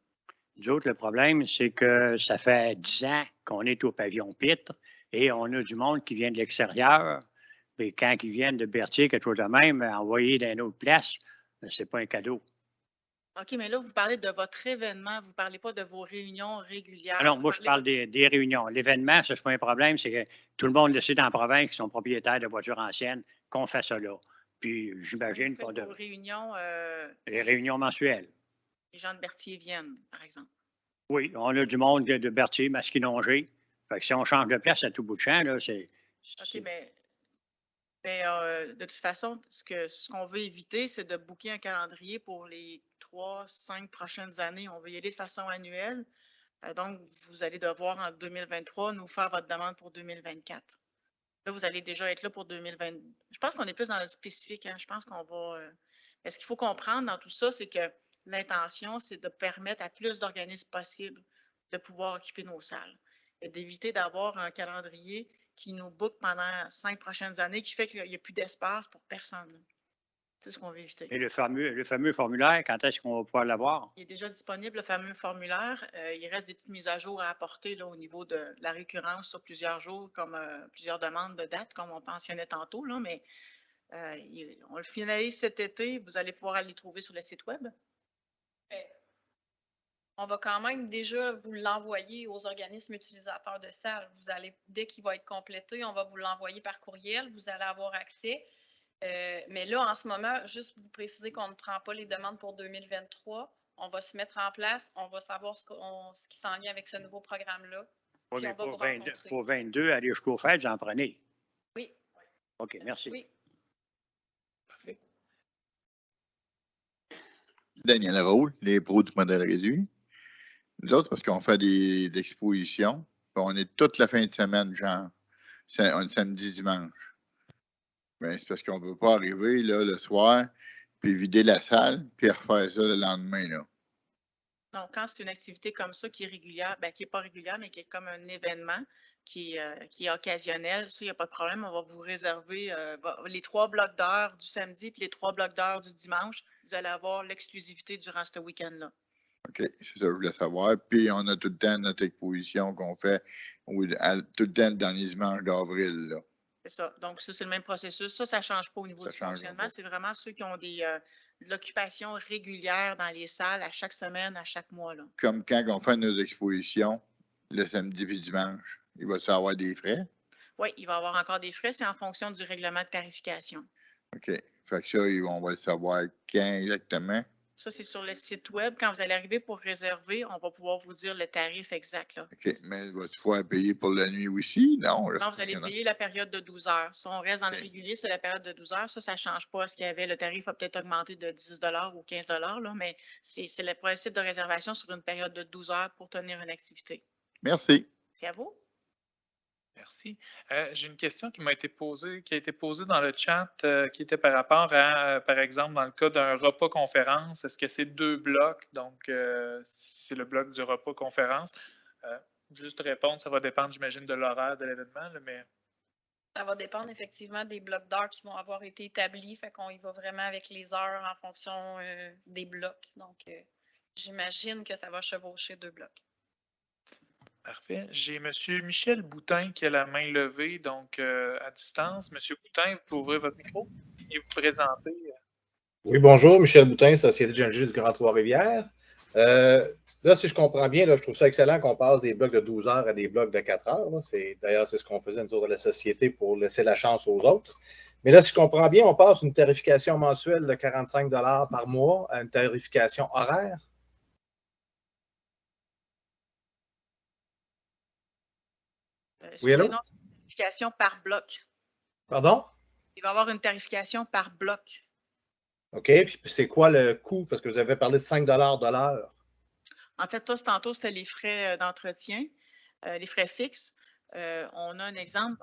Nous autres, le problème, c'est que ça fait 10 ans qu'on est au pavillon Pitre et on a du monde qui vient de l'extérieur. Puis quand ils viennent de Berthier, quelque chose de même, envoyé dans une autre place, c'est pas un cadeau.
OK, mais là, vous parlez de votre événement, vous ne parlez pas de vos réunions régulières.
Ah non, moi, je parle des réunions. L'événement, ça, c'est pas un problème, c'est que tout le monde le sait dans la province qui sont propriétaires de voitures anciennes, qu'on fait ça là. Puis, j'imagine pas de...
Réunions,
les réunions mensuelles.
Les gens de Berthier viennent, par exemple.
Oui, on a du monde de Berthier, Masquinongé. Fait que si on change de place à tout bout de champ, là, c'est...
OK, mais de toute façon, ce qu'on veut éviter, c'est de booker un calendrier pour les 3-5 prochaines années. On veut y aller de façon annuelle. Donc, vous allez devoir, en 2023, nous faire votre demande pour 2024. Là, vous allez déjà être là pour 2020. Je pense qu'on est plus dans le spécifique. Hein? Je pense qu'on va... Ce qu'il faut comprendre dans tout ça, c'est que l'intention, c'est de permettre à plus d'organismes possibles de pouvoir occuper nos salles et d'éviter d'avoir un calendrier qui nous book pendant 5 prochaines années, qui fait qu'il n'y a plus d'espace pour personne. C'est ce qu'on veut éviter.
Et le fameux formulaire, quand est-ce qu'on va pouvoir l'avoir?
Il est déjà disponible, le fameux formulaire. Il reste des petites mises à jour à apporter là, au niveau de la récurrence sur plusieurs jours, comme plusieurs demandes de date, comme on mentionnait tantôt, là, mais on le finalise cet été. Vous allez pouvoir aller le trouver sur le site web.
On va quand même déjà vous l'envoyer aux organismes utilisateurs de salles. Vous allez, dès qu'il va être complété, on va vous l'envoyer par courriel. Vous allez avoir accès. Mais là, en ce moment, juste vous préciser qu'on ne prend pas les demandes pour 2023. On va se mettre en place. On va savoir ce qui s'en vient avec ce nouveau programme-là.
Oui, mais pour 22, aller jusqu'aux fêtes, j'en prenais.
Oui.
OK, merci.
Oui.
Parfait.
Daniel Raoult, les pros du modèle réduit. Nous autres, parce qu'on fait des expositions, on est toute la fin de semaine, genre, samedi, dimanche. Ben, c'est parce qu'on ne peut pas arriver là, le soir, puis vider la salle, puis refaire ça le lendemain. Là.
Non, quand c'est une activité comme ça qui est régulière, ben, qui n'est pas régulière, mais qui est comme un événement qui est occasionnel, ça, il n'y a pas de problème. On va vous réserver les 3 blocs d'heures du samedi puis les 3 blocs d'heures du dimanche. Vous allez avoir l'exclusivité durant ce week-end-là.
OK, c'est ça que je voulais savoir. Puis, on a tout le temps notre exposition qu'on fait tout le temps le dernier dimanche d'avril. Là.
C'est ça. Donc, ça, c'est le même processus. Ça ne change pas au niveau du fonctionnement. C'est vraiment ceux qui ont de l'occupation régulière dans les salles à chaque semaine, à chaque mois. Là.
Comme quand on fait nos expositions, le samedi et le dimanche, il va y avoir des frais?
Oui, il va y avoir encore des frais. C'est en fonction du règlement de tarification.
OK. Fait que ça, on va le savoir quand exactement? Ça,
c'est sur le site web. Quand vous allez arriver pour réserver, on va pouvoir vous dire le tarif exact. Là.
OK. Mais vas-tu pouvoir payer pour la nuit aussi? Non.
Non, vous allez payer la période de 12 heures. Si on reste dans le régulier, c'est la période de 12 heures. Ça ne change pas ce qu'il y avait. Le tarif a peut-être augmenté de 10 ou 15 là, mais c'est le principe de réservation sur une période de 12 heures pour tenir une activité.
Merci.
C'est à vous.
Merci. J'ai une question qui a été posée dans le chat, qui était par rapport à, par exemple, dans le cas d'un repas conférence, est-ce que c'est 2 blocs? Donc, c'est le bloc du repas conférence. Juste répondre, ça va dépendre, j'imagine, de l'horaire de l'événement, mais...
Ça va dépendre effectivement des blocs d'heures qui vont avoir été établis. Fait qu'on y va vraiment avec les heures en fonction des blocs. Donc, j'imagine que ça va chevaucher 2 blocs.
Parfait. J'ai M. Michel Boutin qui a la main levée, donc à distance. M. Boutin, vous pouvez ouvrir votre micro et vous présenter.
Oui, bonjour. Michel Boutin, Société Générale du Grand Trois-Rivières. Là, si je comprends bien, là, je trouve ça excellent qu'on passe des blocs de 12 heures à des blocs de 4 heures. D'ailleurs, c'est ce qu'on faisait nous autres de la société pour laisser la chance aux autres. Mais là, si je comprends bien, on passe d'une tarification mensuelle de 45 $ par mois à une tarification horaire. Oui, allô?
Non, c'est une tarification par bloc.
Pardon?
Il va y avoir une tarification par bloc.
OK. Puis c'est quoi le coût? Parce que vous avez parlé de 5 de l'heure.
En fait, tantôt, c'était les frais d'entretien, les frais fixes. On a un exemple.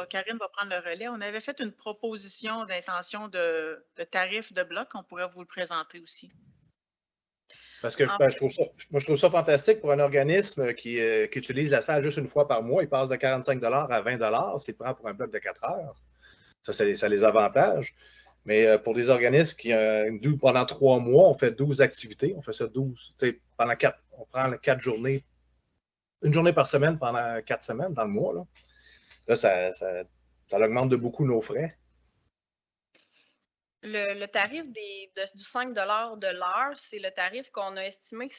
Karine va prendre le relais. On avait fait une proposition d'intention de tarif de bloc. On pourrait vous le présenter aussi.
Parce que je trouve ça fantastique pour un organisme qui utilise la salle juste une fois par mois. Il passe de 45 à 20 s'il prend pour un bloc de 4 heures. Ça les avantage. Mais pour des organismes qui, pendant 3 mois, on fait 12 activités. On fait ça 12. Pendant 4, on prend 4 journées, une journée par semaine pendant 4 semaines dans le mois. Là ça augmente de beaucoup nos frais.
Le tarif du 5 de l'heure, c'est le tarif qu'on a estimé que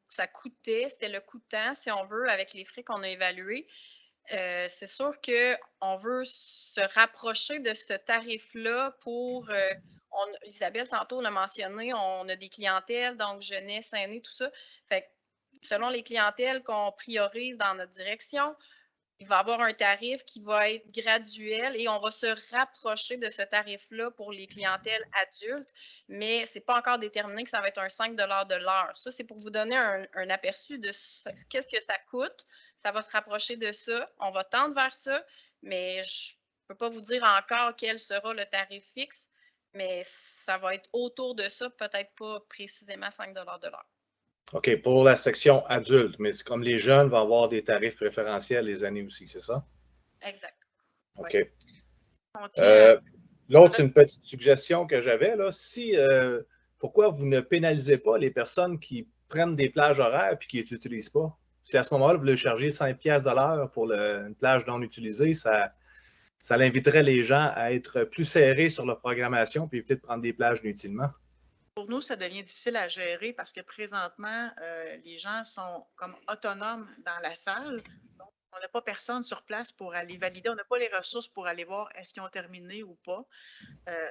ça coûtait. C'était le coûtant, si on veut, avec les frais qu'on a évalués. C'est sûr qu'on veut se rapprocher de ce tarif-là pour... Isabelle, tantôt, l'a mentionné, on a des clientèles, donc jeunesse, aînés, tout ça. Fait que selon les clientèles qu'on priorise dans notre direction, il va y avoir un tarif qui va être graduel et on va se rapprocher de ce tarif-là pour les clientèles adultes, mais ce n'est pas encore déterminé que ça va être un 5 de l'heure. Ça, c'est pour vous donner un aperçu de qu'est-ce que ça coûte. Ça va se rapprocher de ça. On va tendre vers ça, mais je ne peux pas vous dire encore quel sera le tarif fixe, mais ça va être autour de ça, peut-être pas précisément 5 de l'heure.
OK, pour la section adulte, mais c'est comme les jeunes vont avoir des tarifs préférentiels les années aussi, c'est ça?
Exact.
OK. L'autre, c'est une petite suggestion que j'avais. Pourquoi vous ne pénalisez pas les personnes qui prennent des plages horaires et qui ne les utilisent pas? Si à ce moment-là, vous voulez charger 5 piastres de l'heure pour une plage non utilisée, ça inviterait les gens à être plus serrés sur leur programmation et éviter de prendre des plages inutilement.
Pour nous, ça devient difficile à gérer parce que présentement, les gens sont comme autonomes dans la salle. Donc, on n'a pas personne sur place pour aller valider. On n'a pas les ressources pour aller voir est-ce qu'ils ont terminé ou pas.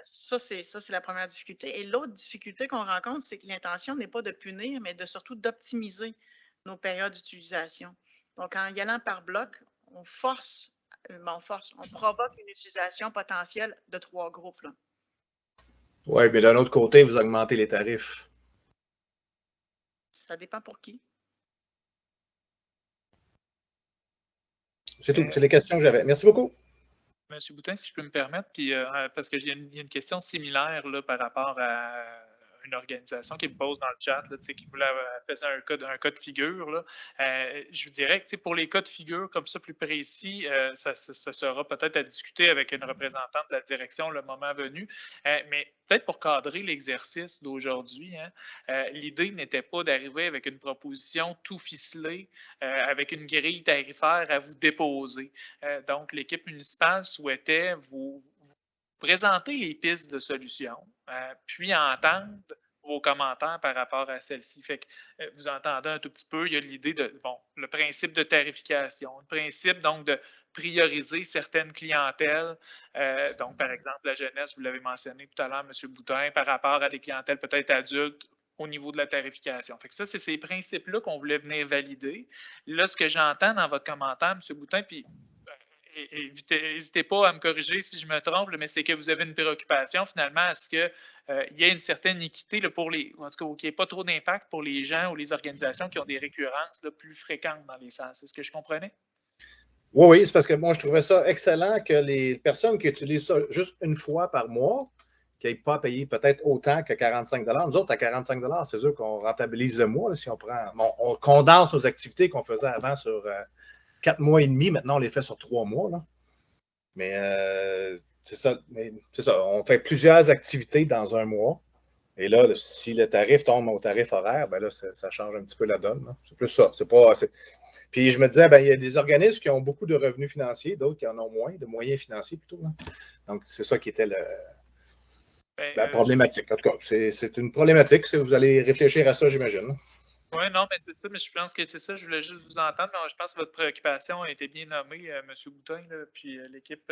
Ça, c'est la première difficulté. Et l'autre difficulté qu'on rencontre, c'est que l'intention n'est pas de punir, mais surtout d'optimiser nos périodes d'utilisation. Donc, en y allant par bloc, on provoque une utilisation potentielle de 3 groupes.
Oui, mais d'un autre côté, vous augmentez les tarifs.
Ça dépend pour qui.
C'est tout. C'est les questions que j'avais. Merci beaucoup.
Monsieur Boutin, si je peux me permettre, puis parce qu'il y a une question similaire là, par rapport à une organisation qui me pose dans le chat, là, qui voulait appeler ça un cas de figure. Là. Je vous dirais que pour les cas de figure comme ça plus précis, ça sera peut-être à discuter avec une représentante de la direction le moment venu. Mais peut-être pour cadrer l'exercice d'aujourd'hui, l'idée n'était pas d'arriver avec une proposition tout ficelée, avec une grille tarifaire à vous déposer. Donc, l'équipe municipale souhaitait vous présenter les pistes de solutions, puis entendre vos commentaires par rapport à celles-ci. Fait que vous entendez un tout petit peu, il y a l'idée de, le principe de tarification, le principe donc de prioriser certaines clientèles. Donc, par exemple, la jeunesse, vous l'avez mentionné tout à l'heure, M. Boutin, par rapport à des clientèles peut-être adultes au niveau de la tarification. Fait que ça, c'est ces principes-là qu'on voulait venir valider. Là, ce que j'entends dans votre commentaire, M. Boutin, puis n'hésitez pas à me corriger si je me trompe, mais c'est que vous avez une préoccupation finalement à ce qu'il y ait une certaine équité là, en tout cas, qu'il n'y ait pas trop d'impact pour les gens ou les organisations qui ont des récurrences là, plus fréquentes dans les salles. C'est ce que je comprenais?
Oui, c'est parce que moi, je trouvais ça excellent que les personnes qui utilisent ça juste une fois par mois, qui n'aient pas à payer peut-être autant que 45 $. Nous autres, à 45 $, c'est sûr qu'on rentabilise le mois. Là, si on condense nos activités qu'on faisait avant sur 4 mois et demi, maintenant on les fait sur 3 mois. Là. Mais c'est ça. On fait plusieurs activités dans un mois. Et là, si le tarif tombe au tarif horaire, ben là, ça change un petit peu la donne. Là. C'est plus ça. Puis je me disais, il y a des organismes qui ont beaucoup de revenus financiers, d'autres qui en ont moins, de moyens financiers plutôt. Là. Donc, c'est ça qui était la problématique. En tout cas, c'est une problématique. Vous allez réfléchir à ça, j'imagine.
Oui, non, mais c'est ça, mais je pense que c'est ça. Je voulais juste vous entendre, mais je pense que votre préoccupation a été bien nommée, M. Boutin, là, puis l'équipe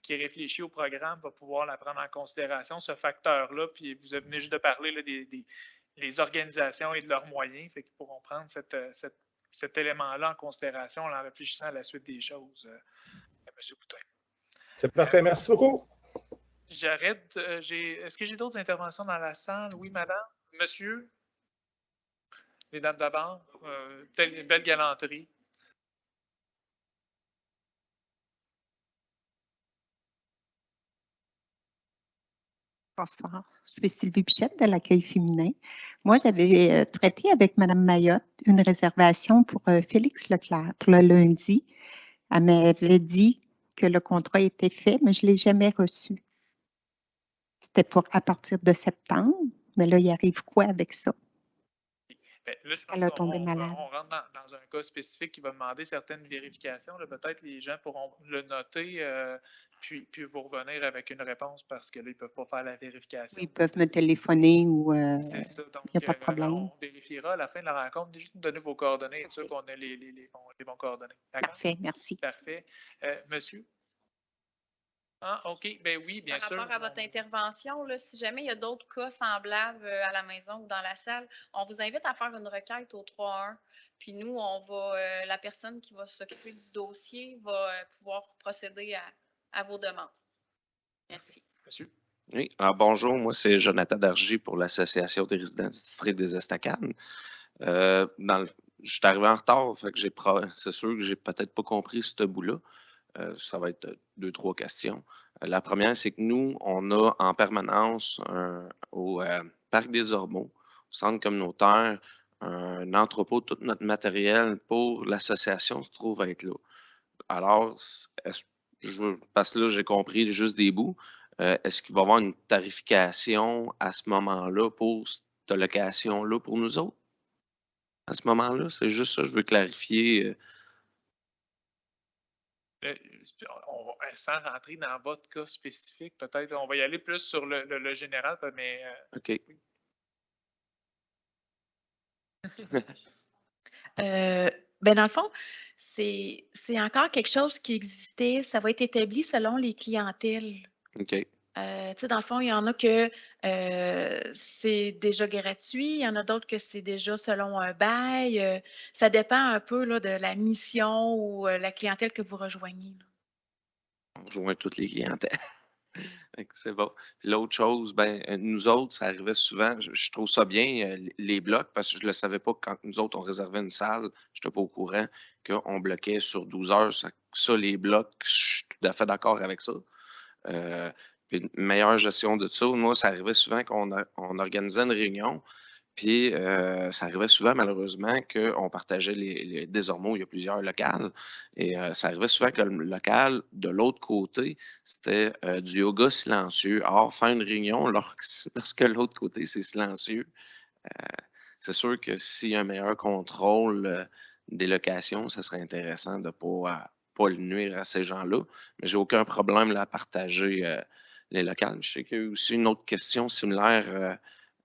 qui réfléchit au programme va pouvoir la prendre en considération, ce facteur-là, puis vous venez juste de parler là, des organisations et de leurs moyens, fait qu'ils pourront prendre cette cet élément-là en considération en réfléchissant à la suite des choses, M. Boutin.
C'est parfait. Merci beaucoup.
J'arrête. Est-ce que j'ai d'autres interventions dans la salle? Oui, madame? Monsieur? Les dames d'abord? Belle galanterie.
Bonsoir, je suis Sylvie Pichette de l'accueil féminin. Moi, j'avais traité avec Mme Mayotte une réservation pour Félix Leclerc pour le lundi. Elle m'avait dit que le contrat était fait, mais je ne l'ai jamais reçu. C'était pour à partir de septembre, mais là, il arrive quoi avec ça?
Bien, là, je pense
Elle a tombé malade.
On rentre dans un cas spécifique qui va demander certaines vérifications. Peut-être les gens pourront le noter, puis vous revenir avec une réponse parce que là, ils ne peuvent pas faire la vérification.
Ils peuvent me téléphoner ou
c'est ça. Donc,
il n'y a pas de problème.
On vérifiera à la fin de la rencontre. Juste nous donner vos coordonnées, être sûr qu'on ait les bons coordonnées.
Parfait, merci.
Parfait. Monsieur? Ah, OK. Ben oui, bien sûr.
Par rapport à votre intervention, là, si jamais il y a d'autres cas semblables à la maison ou dans la salle, on vous invite à faire une requête au 3-1. Puis nous, la personne qui va s'occuper du dossier va pouvoir procéder à vos demandes. Merci.
Monsieur?
Oui, alors bonjour, moi c'est Jonathan Dargy pour l'Association des résidents du district des Estacades. Je suis arrivé en retard, fait que c'est sûr que j'ai peut-être pas compris ce bout-là. Ça va être 2-3 questions. La première, c'est que nous, on a en permanence au Parc des Ormeaux, au centre communautaire, un entrepôt de tout notre matériel pour l'association se trouve être là. Alors, parce que là, j'ai compris juste des bouts. Est-ce qu'il va y avoir une tarification à ce moment-là pour cette location-là pour nous autres? À ce moment-là, c'est juste ça, je veux clarifier.
Sans rentrer dans votre cas spécifique, peut-être, on va y aller plus sur le général, mais...
OK.
Ben dans le fond, c'est encore quelque chose qui existait. Ça va être établi selon les clientèles.
OK.
Dans le fond, il y en a que c'est déjà gratuit, il y en a d'autres que c'est déjà selon un bail. Ça dépend un peu là, de la mission ou la clientèle que vous rejoignez. Là.
On rejoint toutes les clientèles. C'est bon. Puis l'autre chose, nous autres, ça arrivait souvent, je trouve ça bien, les blocs, parce que je ne le savais pas quand nous autres, on réservait une salle, je n'étais pas au courant qu'on bloquait sur 12 heures. Ça, les blocs, je suis tout à fait d'accord avec ça. Une meilleure gestion de ça. Moi, ça arrivait souvent qu'on organisait une réunion, puis ça arrivait souvent, malheureusement, qu'on partageait désormais, il y a plusieurs locales, et ça arrivait souvent que le local, de l'autre côté, c'était du yoga silencieux. Or, faire une réunion lorsque l'autre côté, c'est silencieux, c'est sûr que s'il y a un meilleur contrôle des locations, ça serait intéressant de ne pas le nuire à ces gens-là, mais j'ai aucun problème là, à partager les locales. Je sais qu'il y a aussi une autre question similaire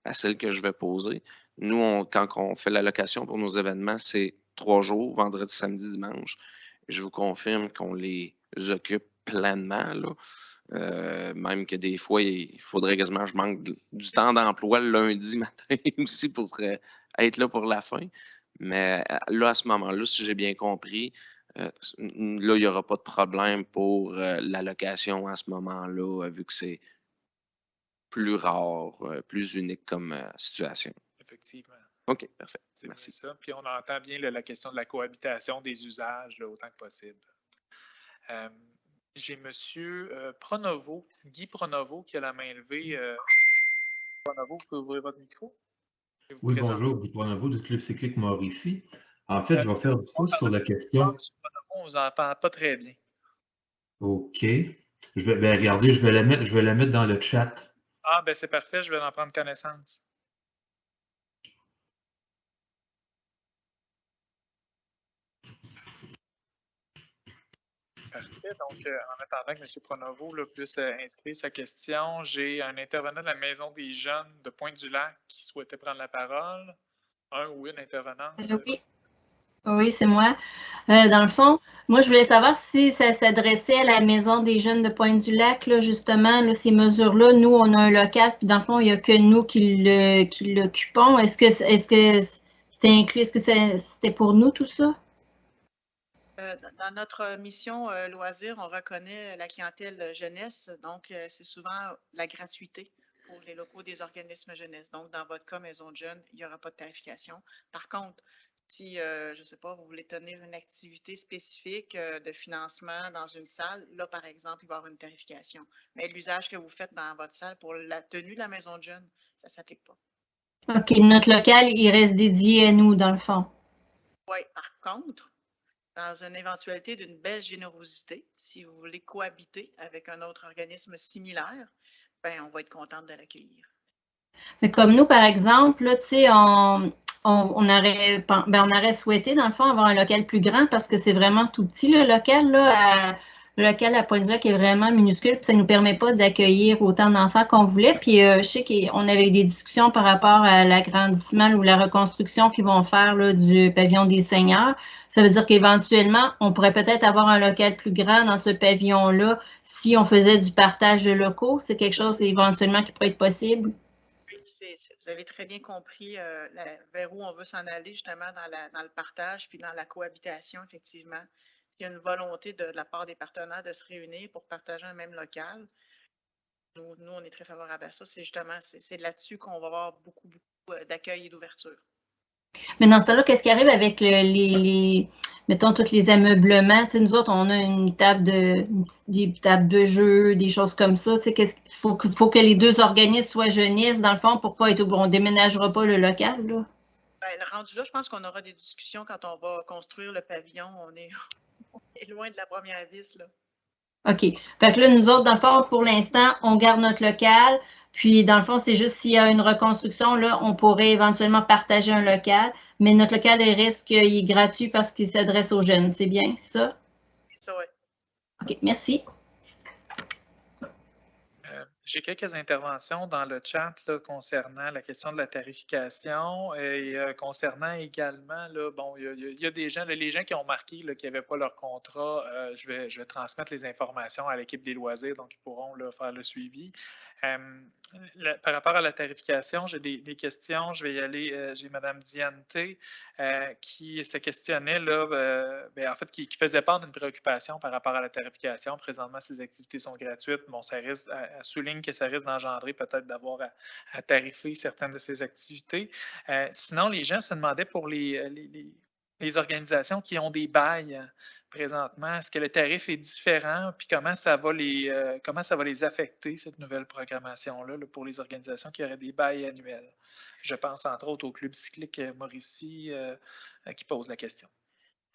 à celle que je vais poser. Nous, quand on fait la location pour nos événements, c'est 3 jours, vendredi, samedi, dimanche. Je vous confirme qu'on les occupe pleinement, là. Même que des fois, il faudrait quasiment que je manque du temps d'emploi le lundi matin aussi pour être là pour la fin. Mais là, à ce moment-là, si j'ai bien compris, là, il n'y aura pas de problème pour la location à ce moment-là, vu que c'est plus rare, plus unique comme situation.
Effectivement.
OK, parfait.
Merci. Ça. Puis on entend bien la question de la cohabitation des usages là, autant que possible. J'ai M. Pronovo, Guy Pronovo, qui a la main levée. Pronovo, vous pouvez ouvrir votre micro?
Oui, bonjour, Guy Pronovo du Club cyclique Mauricie. En fait, je vais faire du pouce sur la question.
M. Pronovo, on ne vous entend pas très bien.
OK. Regardez, je vais la mettre dans le chat.
Ah, ben c'est parfait, je vais en prendre connaissance. Parfait. Donc, en attendant que M. Pronovo puisse inscrire sa question, j'ai un intervenant de la Maison des Jeunes de Pointe-du-Lac qui souhaitait prendre la parole. Un ou une intervenante.
Oui, c'est moi. Dans le fond, moi, je voulais savoir si ça s'adressait à la Maison des Jeunes de Pointe-du-Lac, là, justement, là, ces mesures-là. Nous, on a un local, puis dans le fond, il n'y a que nous qui l'occupons. Est-ce que c'était inclus? Est-ce que c'était pour nous tout ça?
Dans notre mission loisirs, on reconnaît la clientèle jeunesse, donc c'est souvent la gratuité pour les locaux des organismes jeunesse. Donc, dans votre cas, Maison de Jeunes, il n'y aura pas de tarification. Par contre, si, je ne sais pas, vous voulez tenir une activité spécifique de financement dans une salle, là, par exemple, il va y avoir une tarification. Mais l'usage que vous faites dans votre salle pour la tenue de la Maison de Jeunes, ça ne s'applique pas.
OK, notre local, il reste dédié à nous, dans le fond.
Oui, par contre, dans une éventualité d'une belle générosité, si vous voulez cohabiter avec un autre organisme similaire, ben, on va être contente de l'accueillir.
Mais comme nous, par exemple, là, on aurait souhaité, dans le fond, avoir un local plus grand parce que c'est vraiment tout petit, le local, là, le local à Pointe-du-Lac est vraiment minuscule, puis ça ne nous permet pas d'accueillir autant d'enfants qu'on voulait. Puis je sais qu'on avait eu des discussions par rapport à l'agrandissement ou la reconstruction qu'ils vont faire là, du pavillon des seigneurs. Ça veut dire qu'éventuellement, on pourrait peut-être avoir un local plus grand dans ce pavillon-là si on faisait du partage de locaux. C'est quelque chose éventuellement qui pourrait être possible.
Oui, vous avez très bien compris vers où on veut s'en aller, justement, dans le partage puis dans la cohabitation, effectivement. Il y a une volonté de la part des partenaires de se réunir pour partager un même local. Nous, on est très favorables à ça. C'est justement, c'est là-dessus qu'on va avoir beaucoup d'accueil et d'ouverture.
Mais dans ce cas-là, qu'est-ce qui arrive avec mettons, tous les ameublements? Tu sais, nous autres, on a des tables de jeu, des choses comme ça. Tu sais, il faut que les deux organismes soient jeunistes, dans le fond, pour pas être on ne déménagera pas le local, là.
Bien, rendu là, je pense qu'on aura des discussions quand on va construire le pavillon. On est loin de la première vis, là.
OK. Fait que là, nous autres, dans le fond, pour l'instant, on garde notre local. Puis, dans le fond, c'est juste s'il y a une reconstruction, là, on pourrait éventuellement partager un local. Mais notre local, il risque qu'il est gratuit parce qu'il s'adresse aux jeunes. C'est bien, ça?
C'est ça, oui.
OK, merci.
J'ai quelques interventions dans le chat là, concernant la question de la tarification et concernant également, là, bon, il y a des gens, là, les gens qui ont marqué là, qu'ils n'avaient pas leur contrat, je vais transmettre les informations à l'équipe des loisirs, donc ils pourront là, faire le suivi. Par rapport à la tarification, j'ai des questions. Je vais y aller. J'ai Mme Diane T qui se questionnait, là, en fait, qui faisait part d'une préoccupation par rapport à la tarification. Présentement, ces activités sont gratuites. Bon, ça risque, elle souligne que ça risque d'engendrer peut-être d'avoir à tarifer certaines de ces activités. Sinon, les gens se demandaient pour les organisations qui ont des bails présentement, est-ce que le tarif est différent, puis comment ça va les affecter, cette nouvelle programmation-là, là, pour les organisations qui auraient des bails annuels? Je pense entre autres au Club cyclique Mauricie qui pose la question.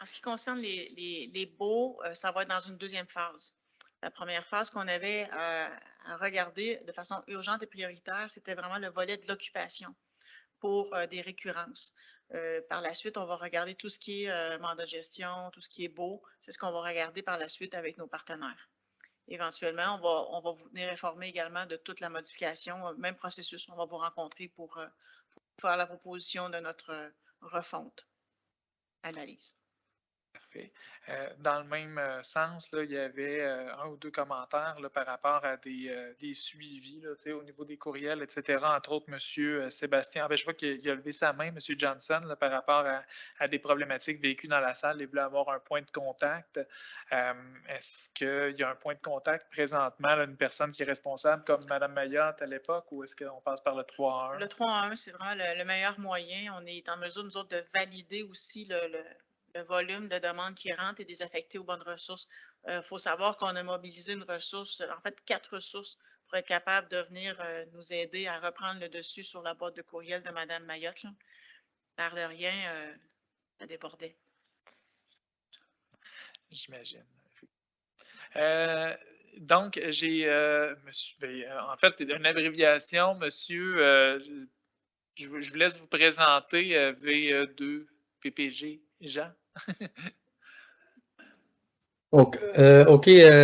En ce qui concerne les baux, ça va être dans une deuxième phase. La première phase qu'on avait à regarder de façon urgente et prioritaire, c'était vraiment le volet de l'occupation pour des récurrences. Par la suite, on va regarder tout ce qui est mandat de gestion, tout ce qui est beau. C'est ce qu'on va regarder par la suite avec nos partenaires. Éventuellement, on va vous venir informer également de toute la modification, même processus. On va vous rencontrer pour faire la proposition de notre refonte analyse.
Parfait. Dans le même sens, là, il y avait un ou deux commentaires là, par rapport à des suivis là, au niveau des courriels, etc. Entre autres, M. Sébastien, je vois qu'il a levé sa main, M. Johnson, là, par rapport à des problématiques vécues dans la salle. Il voulait avoir un point de contact. Est-ce qu'il y a un point de contact présentement, là, une personne qui est responsable comme Mme Mayotte à l'époque, ou est-ce qu'on passe par le 3-1?
Le 3-1, c'est vraiment le meilleur moyen. On est en mesure, nous autres, de valider aussi le volume de demandes qui rentrent et désaffectées aux bonnes ressources. Il faut savoir qu'on a mobilisé une ressource, en fait 4 ressources pour être capable de venir nous aider à reprendre le dessus sur la boîte de courriel de Mme Mayotte. L'air de rien, ça débordait.
J'imagine. Donc, j'ai, en fait, une abréviation, monsieur, je vous laisse vous présenter, VE2 PPG, Jean.
OK,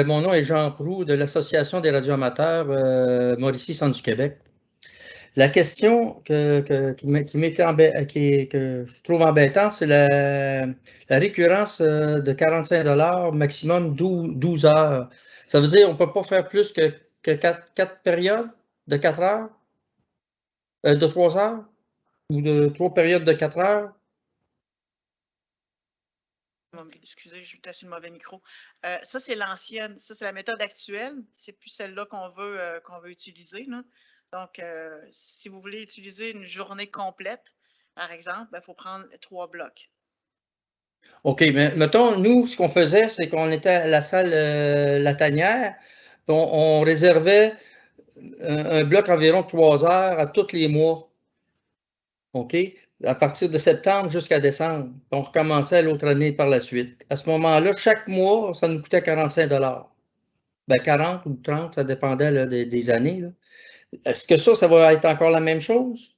mon nom est Jean Proulx de l'Association des radioamateurs Mauricie Centre du Québec. La question que je trouve embêtante, c'est la récurrence de 45 $, maximum 12 heures. Ça veut dire qu'on ne peut pas faire plus que 4 périodes de 4 heures, de 3 heures, ou de 3 périodes de 4 heures.
excusez, je suis sur le mauvais micro. Ça, c'est l'ancienne. Ça, c'est la méthode actuelle. C'est plus celle-là qu'on veut utiliser, là. Donc, si vous voulez utiliser une journée complète, par exemple, il faut prendre 3 blocs.
OK, mais mettons, nous, ce qu'on faisait, c'est qu'on était à la salle La Tanière, on réservait un bloc environ de 3 heures à tous les mois. OK? À partir de septembre jusqu'à décembre. On recommençait l'autre année par la suite. À ce moment-là, chaque mois, ça nous coûtait 45 $. Ben 40 ou 30, ça dépendait là, des années. Est-ce que ça va être encore la même chose?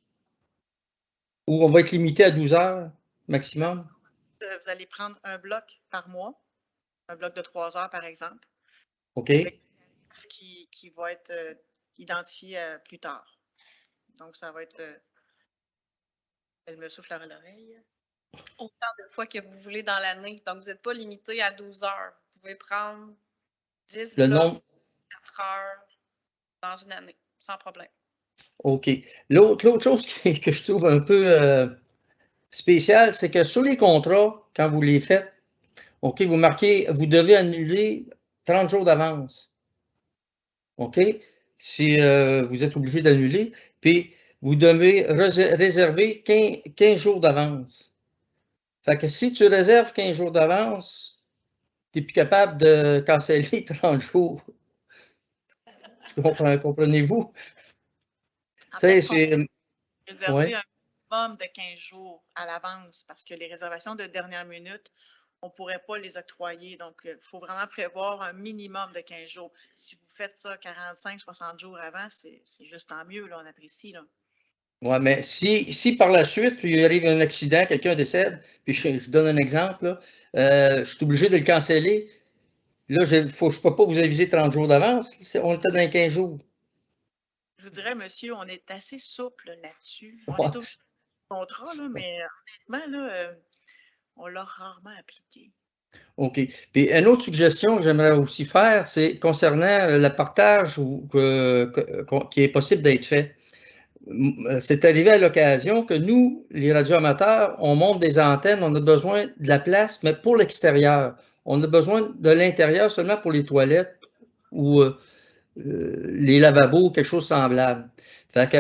Ou on va être limité à 12 heures maximum?
Vous allez prendre un bloc par mois, un bloc de 3 heures, par exemple.
OK.
Qui va être identifié plus tard. Donc, ça va être... Elle me souffle à l'oreille.
Autant de fois que vous voulez dans l'année. Donc, vous n'êtes pas limité à 12 heures. Vous pouvez prendre 10 blocs, 4 heures dans une année, sans problème.
OK. L'autre chose que je trouve un peu spéciale, c'est que sur les contrats, quand vous les faites, OK, vous marquez, vous devez annuler 30 jours d'avance. OK? Si vous êtes obligé d'annuler, puis vous devez réserver 15 jours d'avance. Fait que si tu réserves 15 jours d'avance, tu n'es plus capable de canceller 30 jours. Comprenez-vous?
Réserver un minimum de 15 jours à l'avance parce que les réservations de dernière minute, on ne pourrait pas les octroyer. Donc, il faut vraiment prévoir un minimum de 15 jours. Si vous faites ça 45, 60 jours avant, c'est juste tant mieux, là, on apprécie.
Oui, mais si par la suite, il arrive un accident, quelqu'un décède, puis je donne un exemple, là, je suis obligé de le canceller. Là, je ne peux pas vous aviser 30 jours d'avance. On était dans 15 jours.
Je vous dirais, monsieur, on est assez souple là-dessus. On est au contrat, là, mais honnêtement, là, on l'a rarement appliqué. OK.
Puis, une autre suggestion que j'aimerais aussi faire, c'est concernant le partage qui est possible d'être fait. C'est arrivé à l'occasion que nous, les radioamateurs, on monte des antennes, on a besoin de la place, mais pour l'extérieur. On a besoin de l'intérieur seulement pour les toilettes ou les lavabos, quelque chose de semblable. Fait que,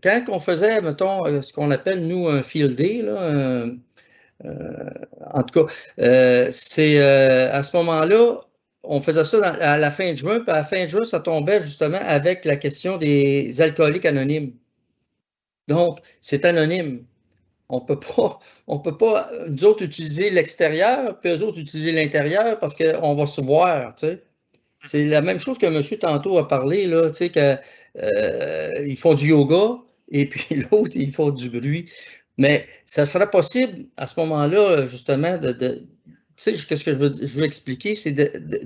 quand on faisait, mettons, ce qu'on appelle, nous, un field day, là, en tout cas, c'est à ce moment-là, on faisait ça à la fin de juin, puis à la fin de juin, ça tombait justement avec la question des alcooliques anonymes. Donc, c'est anonyme. On peut pas, nous autres, utiliser l'extérieur, puis eux autres utiliser l'intérieur parce qu'on va se voir, tu sais. C'est la même chose que monsieur tantôt a parlé, là, tu sais, qu'ils font du yoga et puis l'autre, ils font du bruit. Mais ça sera possible à ce moment-là, justement, tu sais, qu'est-ce que je veux expliquer, c'est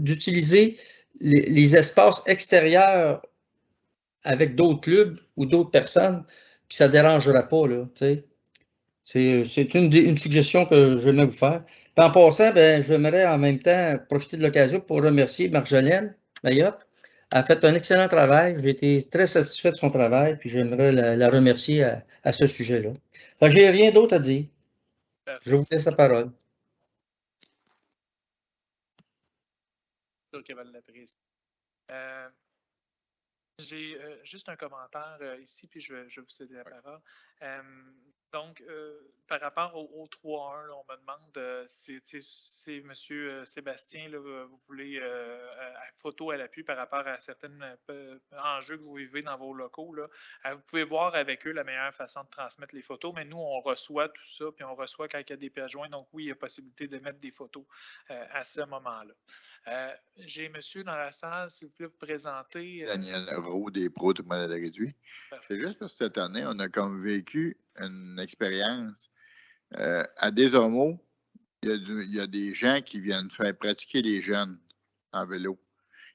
d'utiliser les espaces extérieurs avec d'autres clubs ou d'autres personnes, puis ça ne dérangera pas, là, tu sais. C'est une suggestion que je vais vous faire. Puis en passant, ben, j'aimerais en même temps profiter de l'occasion pour remercier Marjolaine Mayotte. Elle a fait un excellent travail. J'ai été très satisfait de son travail, puis j'aimerais la remercier à ce sujet-là. Je n'ai rien d'autre à dire. Je vous laisse la parole.
J'ai juste un commentaire ici, puis je vais vous céder la parole. Donc, par rapport au 3-1, on me demande si M. Sébastien, là, vous voulez photo à l'appui par rapport à certains enjeux que vous vivez dans vos locaux. Là. Vous pouvez voir avec eux la meilleure façon de transmettre les photos, mais nous, on reçoit tout ça, puis on reçoit quand il y a des pièces jointes. Donc, oui, il y a possibilité de mettre des photos à ce moment-là. J'ai monsieur dans la salle, s'il vous plaît, vous présenter.
Daniel Roux, des pros de modèle réduit. C'est juste que cette année, on a comme vécu une expérience. À Desormeaux, il y a des gens qui viennent faire pratiquer les jeunes en vélo.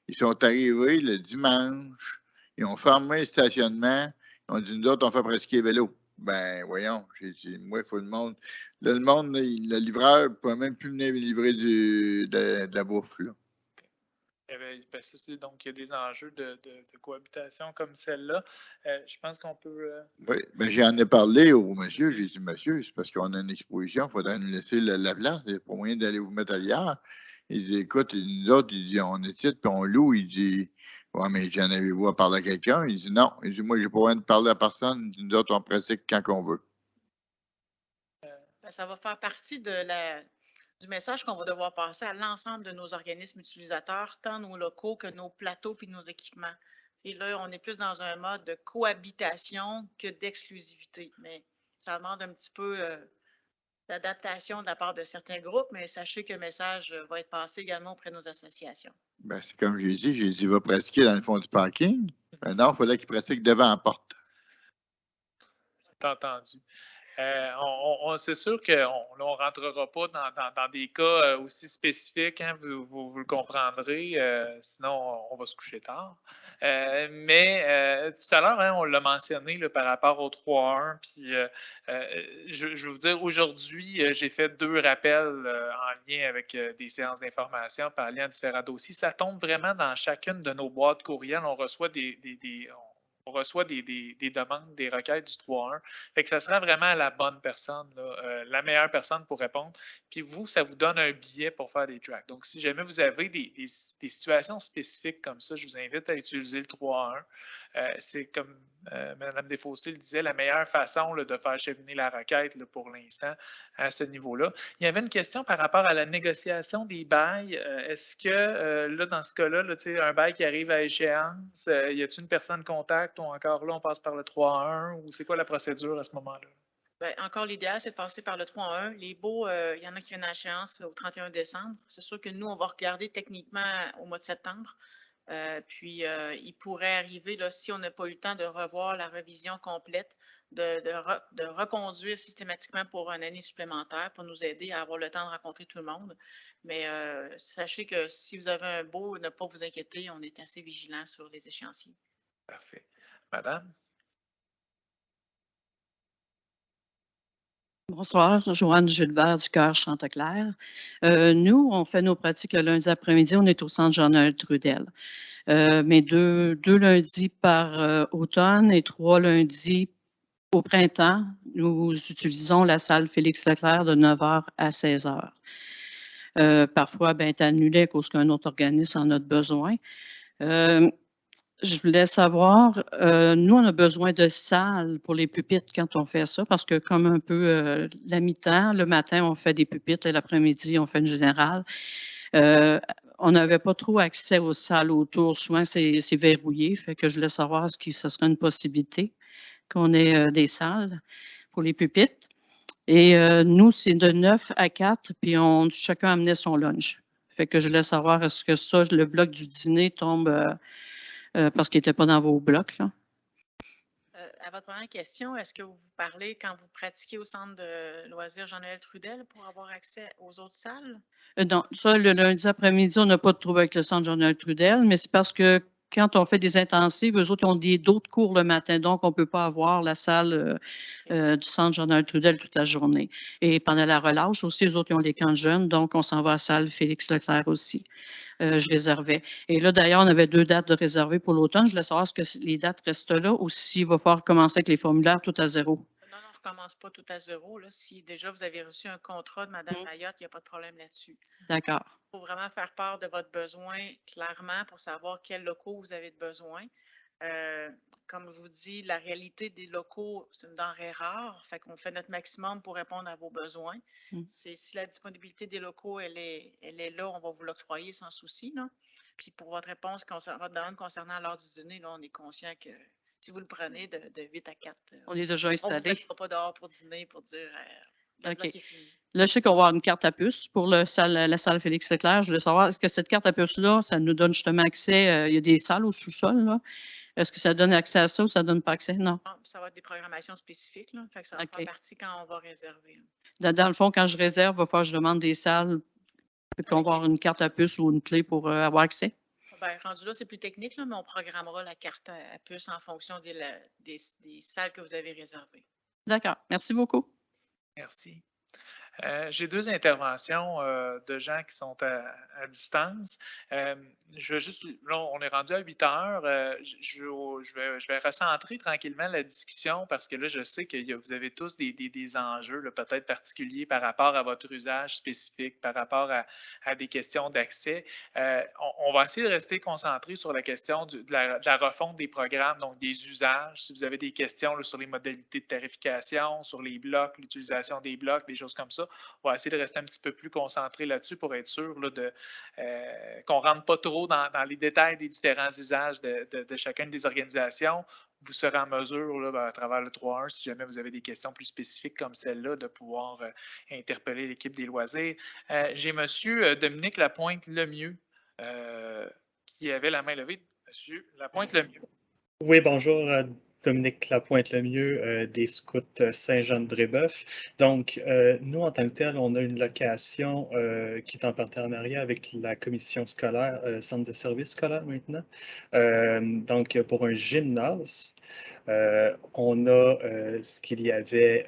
Ils sont arrivés le dimanche, ils ont fermé le stationnement, ils ont dit, nous autres, on fait pratiquer le vélo. Ben, voyons, j'ai dit, moi, il faut le monde. Là, le livreur ne peut même plus venir livrer de la bouffe, là.
Donc, il y a des enjeux de cohabitation comme celle-là. Je pense qu'on peut...
Oui, mais j'en ai parlé au monsieur. J'ai dit, monsieur, c'est parce qu'on a une exposition, il faudrait nous laisser la place. Il n'y a pas moyen d'aller vous mettre ailleurs. Il dit, écoute, nous autres, il dit, on est titre, puis on loue. Il dit, ouais, mais j'en avez-vous à parler à quelqu'un? Il dit, non. Il dit, moi, j'ai pas moyen de parler à personne. Nous autres, on pratique quand on veut.
Ça va faire partie du message qu'on va devoir passer à l'ensemble de nos organismes utilisateurs, tant nos locaux que nos plateaux puis nos équipements. Et là, on est plus dans un mode de cohabitation que d'exclusivité. Mais ça demande un petit peu d'adaptation de la part de certains groupes, mais sachez que le message va être passé également auprès de nos associations.
Ben, c'est comme j'ai dit, il va pratiquer dans le fond du parking. Ben non, il faudrait qu'il pratique devant la porte.
C'est entendu. C'est sûr qu'on ne rentrera pas dans des cas aussi spécifiques, hein, vous le comprendrez, sinon on va se coucher tard. Mais tout à l'heure, hein, on l'a mentionné là, par rapport au 3.1, puis je vais vous dire, aujourd'hui, j'ai fait 2 rappels en lien avec des séances d'information par lien à différents dossiers. Ça tombe vraiment dans chacune de nos boîtes courriels. On reçoit on reçoit des demandes, des requêtes du 3.1. Fait que ça sera vraiment la bonne personne, là, la meilleure personne pour répondre. Puis vous, ça vous donne un billet pour faire des tracks. Donc, si jamais vous avez des situations spécifiques comme ça, je vous invite à utiliser le 3.1. C'est comme Mme Desfossés le disait, la meilleure façon là, de faire cheminer la requête là, pour l'instant à ce niveau-là. Il y avait une question par rapport à la négociation des bails. Est-ce que là, dans ce cas-là, là, un bail qui arrive à échéance, y a-t-il une personne contact ou encore là, on passe par le 3.1 ou c'est quoi la procédure à ce moment-là?
Bien, encore, l'idéal, c'est de passer par le 3.1. Les baux, il y en a qui viennent à échéance au 31 décembre. C'est sûr que nous, on va regarder techniquement au mois de septembre. Puis, il pourrait arriver, là, si on n'a pas eu le temps de revoir la révision complète, de reconduire systématiquement pour une année supplémentaire pour nous aider à avoir le temps de rencontrer tout le monde. Mais sachez que si vous avez un beau, ne pas vous inquiéter, on est assez vigilant sur les échéanciers.
Parfait. Madame?
Bonsoir, Joanne Gilbert du Cœur Chanteclair. Nous, on fait nos pratiques le lundi après-midi, on est au centre Jean-Noël Trudel. Mais deux lundis par automne et 3 lundis au printemps, nous utilisons la salle Félix Leclerc de 9h à 16h. Parfois, ben, est annulé à cause qu'un autre organisme en a besoin. Je voulais savoir, nous, on a besoin de salles pour les pupitres quand on fait ça, parce que comme un peu la mi-temps, le matin, on fait des pupitres et l'après-midi, on fait une générale. On n'avait pas trop accès aux salles autour. Souvent, c'est verrouillé. Fait que je voulais savoir ce serait une possibilité qu'on ait des salles pour les pupitres. Et nous, c'est de 9 à 4, puis chacun amenait son lunch. Fait que je voulais savoir, est-ce que ça, le bloc du dîner tombe... parce qu'il n'était pas dans vos blocs, là.
À votre première question, est-ce que vous parlez quand vous pratiquez au centre de loisirs Jean-Noël Trudel pour avoir accès aux autres salles?
Non, ça, le lundi après-midi, on n'a pas de trouble avec le centre Jean-Noël Trudel, mais c'est parce que quand on fait des intensives, eux autres, ils ont d'autres cours le matin, donc on ne peut pas avoir la salle du centre Jean-Noël Trudel toute la journée. Et pendant la relâche aussi, eux autres, ils ont les camps de jeunes, donc on s'en va à la salle Félix Leclerc aussi. Je réservais. Et là, d'ailleurs, on avait 2 dates de réservées pour l'automne. Je voulais savoir est-ce que les dates restent là ou s'il va falloir commencer avec les formulaires tout à zéro.
Non, on ne recommence pas tout à zéro. Là. Si déjà vous avez reçu un contrat de Mme Mayotte, il n'y a pas de problème là-dessus.
D'accord.
Il faut vraiment faire part de votre besoin clairement pour savoir quels locaux vous avez de besoin. Comme je vous dis, la réalité des locaux, c'est une denrée rare. Fait qu'on fait notre maximum pour répondre à vos besoins. Si la disponibilité des locaux, elle est là, on va vous l'octroyer sans souci. Là. Puis pour votre réponse, votre demande concernant l'heure du dîner, là, on est conscient que si vous le prenez de 8 à 4,
on est déjà installé.
On ne vous mettra pas dehors pour dîner pour dire le bloc est fini.
Là, je sais qu'on va avoir une carte à puce pour la salle Félix Leclerc. Je voulais savoir, est-ce que cette carte à puce-là, ça nous donne justement accès? Il y a des salles au sous-sol, là. Est-ce que ça donne accès à ça ou ça ne donne pas accès? Non.
Non, ça va être des programmations spécifiques. Là. Fait que ça va faire partie quand on va réserver.
Dans le fond, quand je réserve, il va falloir que je demande des salles qu'on va avoir une carte à puce ou une clé pour avoir accès?
Bien, rendu là, c'est plus technique, là, mais on programmera la carte à puce en fonction des salles que vous avez réservées.
D'accord. Merci beaucoup.
Merci. J'ai 2 interventions de gens qui sont à distance. Je vais juste, là, on est rendu à 8 heures. Je vais recentrer tranquillement la discussion parce que là, je sais que vous avez tous des enjeux peut-être particuliers par rapport à votre usage spécifique, par rapport à des questions d'accès. On va essayer de rester concentré sur la question de la refonte des programmes, donc des usages. Si vous avez des questions là, sur les modalités de tarification, sur les blocs, l'utilisation des blocs, des choses comme ça, on va essayer de rester un petit peu plus concentré là-dessus pour être sûr là, qu'on ne rentre pas trop dans les détails des différents usages de chacune des organisations. Vous serez en mesure, là, à travers le 3.1, si jamais vous avez des questions plus spécifiques comme celle-là, de pouvoir interpeller l'équipe des loisirs. J'ai M. Dominique Lapointe-Lemieux qui avait la main levée. Monsieur Lapointe-Lemieux.
Oui, bonjour. Dominique Lapointe-Lemieux des Scouts Saint-Jean-de-Brébeuf. Donc, nous, en tant que tel, on a une location qui est en partenariat avec la commission scolaire, centre de services scolaires maintenant. Donc, pour un gymnase, on a ce qu'il y avait...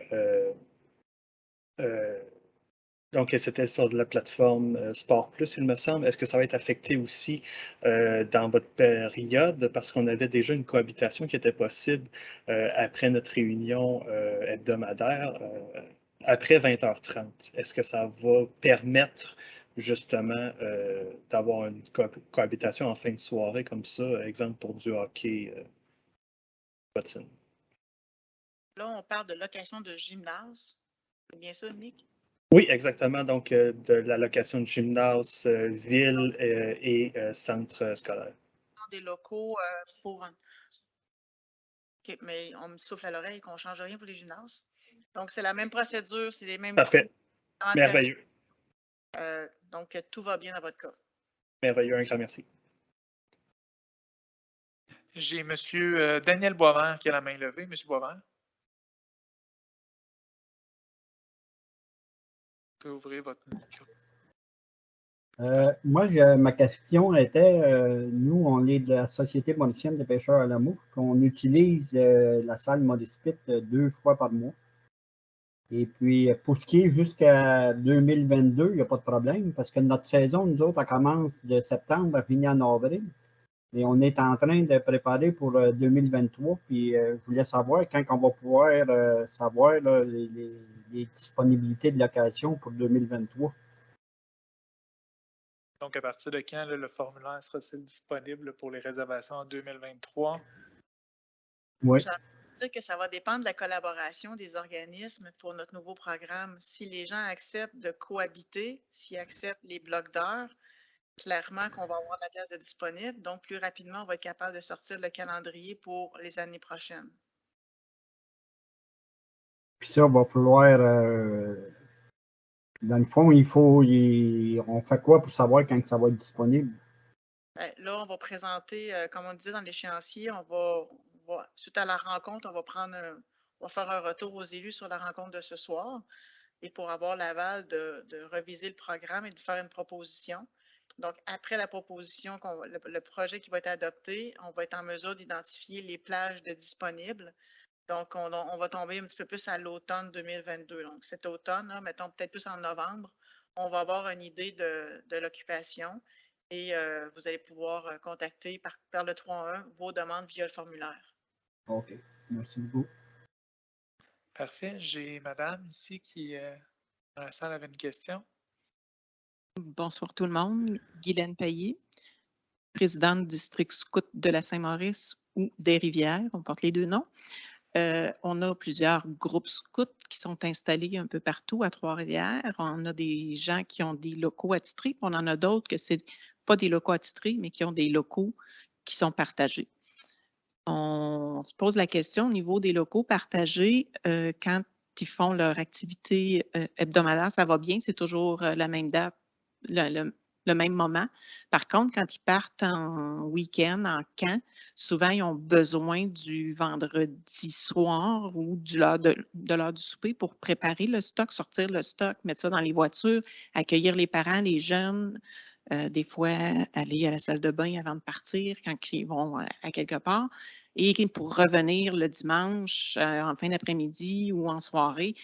donc, c'était sur la plateforme Sport Plus, il me semble. Est-ce que ça va être affecté aussi dans votre période? Parce qu'on avait déjà une cohabitation qui était possible après notre réunion hebdomadaire, après 20h30. Est-ce que ça va permettre justement d'avoir une cohabitation en fin de soirée comme ça, exemple pour du hockey bottine?
Là, on parle de location de gymnase. C'est bien ça, Nick?
Oui, exactement. Donc, de la location de gymnase, ville et centre scolaire.
Des locaux pour un... OK, mais on me souffle à l'oreille qu'on ne change rien pour les gymnases. Donc, c'est la même procédure, c'est les mêmes...
Parfait. Merveilleux.
Donc, tout va bien dans votre cas.
Merveilleux, un grand merci.
J'ai M. Daniel Boisvert qui a la main levée. M. Boisvert. Ouvrir votre micro.
Moi, ma question était, nous, on est de la Société mauricienne des pêcheurs à la mouche. On utilise la salle Maurice Pitt 2 fois par mois. Et puis, pour ce qui est jusqu'à 2022, il n'y a pas de problème parce que notre saison, nous autres, elle commence de septembre, elle finit en avril. Et on est en train de préparer pour 2023. Puis, je voulais savoir quand on va pouvoir savoir là, les disponibilités de location pour 2023.
Donc, à partir de quand là, le formulaire sera-t-il disponible pour les réservations en 2023?
Oui.
J'ai envie de dire que ça va dépendre de la collaboration des organismes pour notre nouveau programme. Si les gens acceptent de cohabiter, s'ils acceptent les blocs d'heures, clairement qu'on va avoir de la place de disponible. Donc, plus rapidement, on va être capable de sortir le calendrier pour les années prochaines.
Puis ça, va falloir... dans le fond, on fait quoi pour savoir quand ça va être disponible?
Là, on va présenter, comme on disait dans l'échéancier, suite à la rencontre, on va faire un retour aux élus sur la rencontre de ce soir et pour avoir l'aval de reviser le programme et de faire une proposition. Donc, après la proposition, le projet qui va être adopté, on va être en mesure d'identifier les plages de disponibles. Donc, on va tomber un petit peu plus à l'automne 2022. Donc, cet automne, là, mettons peut-être plus en novembre, on va avoir une idée de l'occupation et vous allez pouvoir contacter par le 3.1 vos demandes via le formulaire.
OK. Merci beaucoup.
Parfait. J'ai madame ici qui, dans la salle, avait une question.
Bonsoir tout le monde. Guylaine Payet, présidente du district scout de la Saint-Maurice ou des Rivières. On porte les deux noms. On a plusieurs groupes scouts qui sont installés un peu partout à Trois-Rivières. On a des gens qui ont des locaux attitrés. On en a d'autres que ce n'est pas des locaux attitrés, mais qui ont des locaux qui sont partagés. On se pose la question au niveau des locaux partagés, quand ils font leur activité hebdomadaire, ça va bien, c'est toujours la même date, le même moment. Par contre, quand ils partent en week-end, en camp, souvent, ils ont besoin du vendredi soir ou de l'heure du souper pour préparer le stock, sortir le stock, mettre ça dans les voitures, accueillir les parents, les jeunes, des fois aller à la salle de bain avant de partir quand ils vont à quelque part. Et pour revenir le dimanche en fin d'après-midi ou en soirée,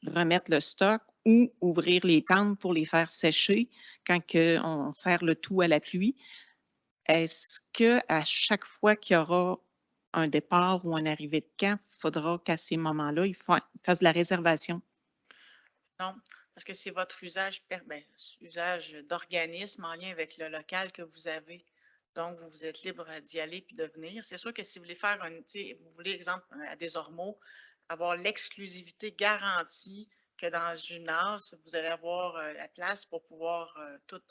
remettre le stock ou ouvrir les tentes pour les faire sécher quand on sert le tout à la pluie. Est-ce qu'à chaque fois qu'il y aura un départ ou une arrivée de camp, il faudra qu'à ces moments-là, ils fassent de la réservation?
Non, parce que c'est votre usage d'organisme en lien avec le local que vous avez. Donc, vous êtes libre d'y aller puis de venir. C'est sûr que si vous voulez faire vous voulez, exemple, à Desormeaux, avoir l'exclusivité garantie que dans le gymnase, vous allez avoir la place pour pouvoir tout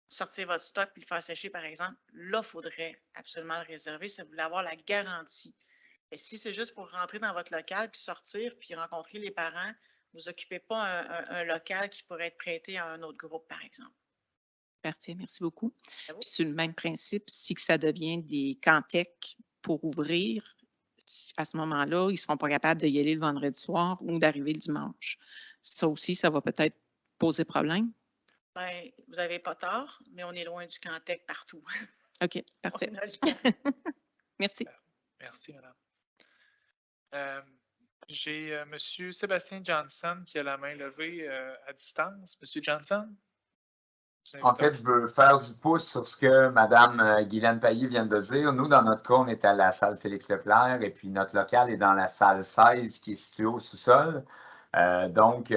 sortir votre stock puis le faire sécher, par exemple. Là, il faudrait absolument le réserver si vous voulez avoir la garantie. Et si c'est juste pour rentrer dans votre local puis sortir puis rencontrer les parents, vous n'occupez pas un local qui pourrait être prêté à un autre groupe, par exemple.
Parfait, merci beaucoup. Puis sur le même principe, si que ça devient des Cantec pour ouvrir, à ce moment-là, ils ne seront pas capables d'y aller le vendredi soir ou d'arriver le dimanche. Ça aussi, ça va peut-être poser problème?
Bien, vous n'avez pas tort, mais on est loin du Cantec partout.
OK, parfait. Merci.
Merci, madame. J'ai M. Sébastien Johnson qui a la main levée à distance. M. Johnson?
En fait, je veux faire du pouce sur ce que Mme Guylaine Payet vient de dire. Nous, dans notre cas, on est à la salle Félix-Leclerc et puis notre local est dans la salle 16 qui est située au sous-sol. Donc,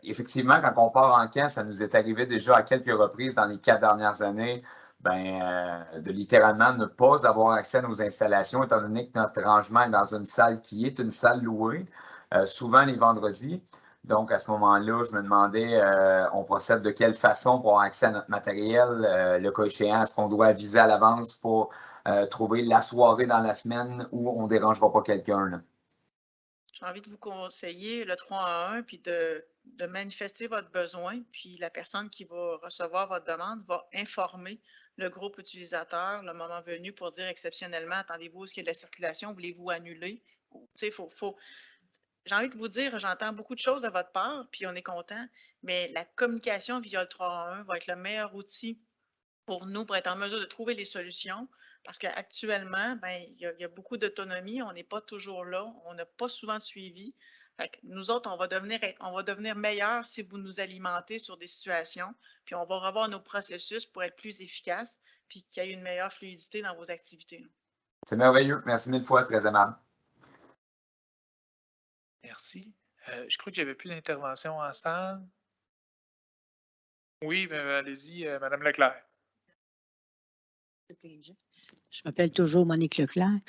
effectivement, quand on part en camp, ça nous est arrivé déjà à quelques reprises dans les 4 dernières années, de littéralement ne pas avoir accès à nos installations, étant donné que notre rangement est dans une salle qui est une salle louée, souvent les vendredis. Donc, à ce moment-là, je me demandais, on procède de quelle façon pour avoir accès à notre matériel, le cas échéant, est-ce qu'on doit aviser à l'avance pour trouver la soirée dans la semaine où on ne dérangera pas quelqu'un?
J'ai envie de vous conseiller le 3 à 1, puis de manifester votre besoin, puis la personne qui va recevoir votre demande va informer le groupe utilisateur le moment venu pour dire exceptionnellement, attendez-vous, est-ce qu'il y a de la circulation, voulez-vous annuler? Tu sais, j'ai envie de vous dire, j'entends beaucoup de choses de votre part, puis on est content, mais la communication via le 3 à 1 va être le meilleur outil pour nous, pour être en mesure de trouver les solutions. Parce qu'actuellement, il y a beaucoup d'autonomie, on n'est pas toujours là, on n'a pas souvent de suivi. Fait que nous autres, on va devenir meilleurs si vous nous alimentez sur des situations, puis on va revoir nos processus pour être plus efficaces, puis qu'il y ait une meilleure fluidité dans vos activités.
C'est merveilleux. Merci mille fois, très aimable.
Merci. Je crois que j'avais plus d'intervention en salle. Oui, allez-y, Mme Leclerc.
Je m'appelle toujours Monique Leclerc.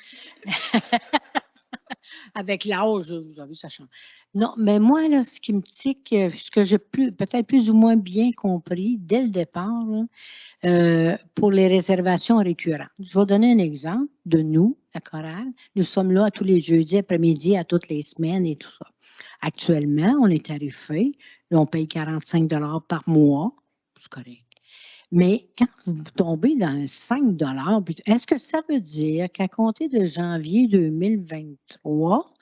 Avec l'âge, vous avez vu, ça change. Non, mais moi, là, ce qui me tique, ce que j'ai peut-être plus ou moins bien compris dès le départ, là, pour les réservations récurrentes. Je vais donner un exemple de nous, la chorale. Nous sommes là tous les jeudis après-midi, à toutes les semaines et tout ça. Actuellement, on est tarifé. Là, on paye 45 $ par mois. C'est correct. Mais quand vous tombez dans 5 $, est-ce que ça veut dire qu'à compter de janvier 2023,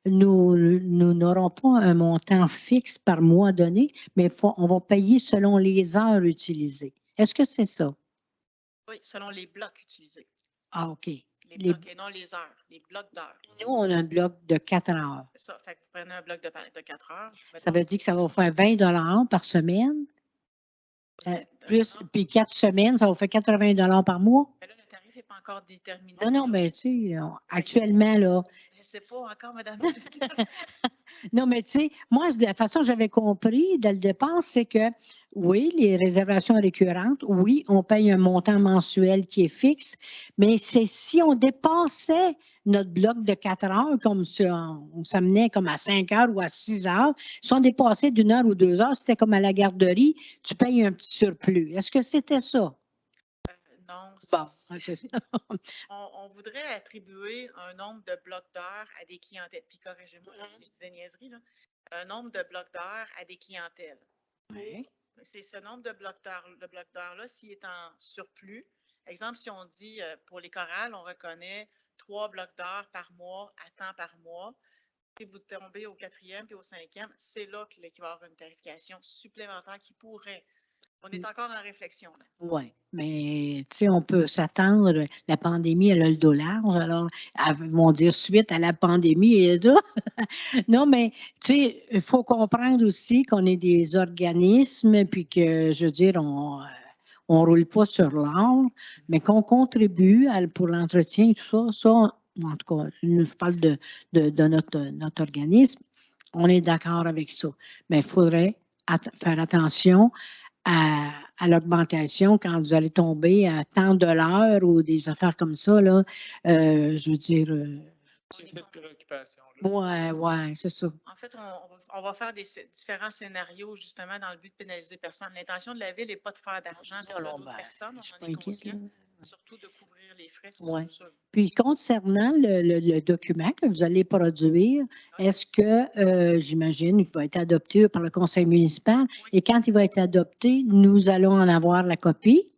nous n'aurons pas un montant fixe par mois donné, mais on va payer selon les heures utilisées? Est-ce que c'est ça?
Oui, selon les blocs utilisés.
Ah, OK.
Les blocs et non les heures, les blocs d'heures.
Nous, on a un bloc de 4 heures.
C'est ça, fait que vous prenez un bloc de 4 heures.
Ça veut dire que ça va faire 20 $ par semaine? Plus, puis 4 semaines, ça va faire 80 $ par mois?
Mais là, le tarif n'est pas encore déterminé.
Non, mais tu sais, actuellement, là.
Je ne sais pas encore, madame.
Non, mais tu sais, moi, de la façon que j'avais compris dès le départ, c'est que oui, les réservations récurrentes, oui, on paye un montant mensuel qui est fixe, mais c'est si on dépassait notre bloc de 4 heures, comme si on s'amenait comme à 5 heures ou à 6 heures, si on dépassait d'1 heure ou 2 heures, c'était comme à la garderie, tu payes un petit surplus. Est-ce que c'était ça?
Non.
Bon,
on voudrait attribuer un nombre de blocs d'heures à des clientèles. Puis corrigez-moi si je disais niaiserie, là. Un nombre de blocs d'heures à des clientèles.
Oui.
C'est ce nombre de blocs d'heures-là, s'il est en surplus. Exemple, si on dit pour les chorales, on reconnaît 3 blocs d'heures par mois à temps par mois. Si vous tombez au 4e puis au 5e, c'est là qu'il va y avoir une tarification supplémentaire qui pourrait On est encore en réflexion.
Oui, mais tu sais, on peut s'attendre, la pandémie, elle a le dos large, alors ils vont dire suite à la pandémie et tout. Non, mais tu sais, il faut comprendre aussi qu'on est des organismes, puis que, je veux dire, on ne roule pas sur l'or, mais qu'on contribue pour l'entretien et tout ça. Ça, en tout cas, je parle de notre organisme, on est d'accord avec ça. Mais il faudrait faire attention à l'augmentation quand vous allez tomber à tant de l'heure ou des affaires comme ça, là, je veux dire.
C'est cette préoccupation-là.
Oui, c'est ça.
En fait, on va faire différents scénarios justement dans le but de pénaliser personne. L'intention de la Ville n'est pas de faire d'argent sur le dos de personne, on en est conscient, surtout de couvrir les frais, c'est
Ouais.
sûr.
Puis concernant le document que vous allez produire, est-ce que, j'imagine, il va être adopté par le conseil municipal et quand il va être adopté, nous allons en avoir la copie?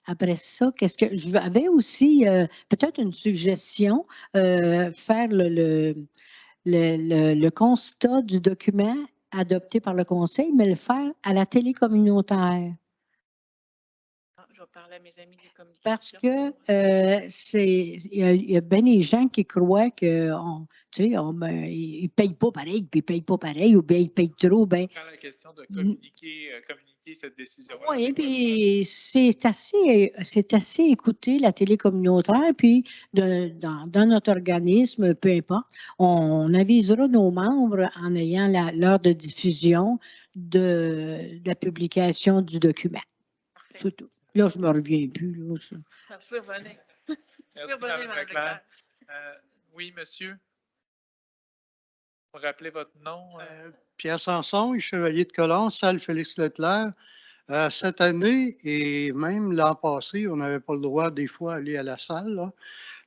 Après ça, qu'est-ce que je avais aussi peut-être une suggestion, faire le constat du document adopté par le conseil, mais le faire à la télé communautaire.
Je vais parler à mes amis des communications.
Parce que il y a bien des gens qui croient que ils ne payent pas pareil, puis ils ne payent pas pareil, ou bien ils payent trop. Ben,
Quand la question de communiquer cette décision.
Oui, puis c'est assez écouter la télé communautaire, puis dans notre organisme, peu importe, on avisera nos membres en ayant l'heure de diffusion de la publication du document. C'est tout. Là, je ne me reviens plus. Là, ça.
Vous pouvez revenir.
Merci, Mme Leclerc. Oui, monsieur. Vous rappelez votre nom?
Pierre Sanson, chevalier de Colomb, salle Félix Leclerc. Cette année et même l'an passé, on n'avait pas le droit des fois d'aller à la salle. Là.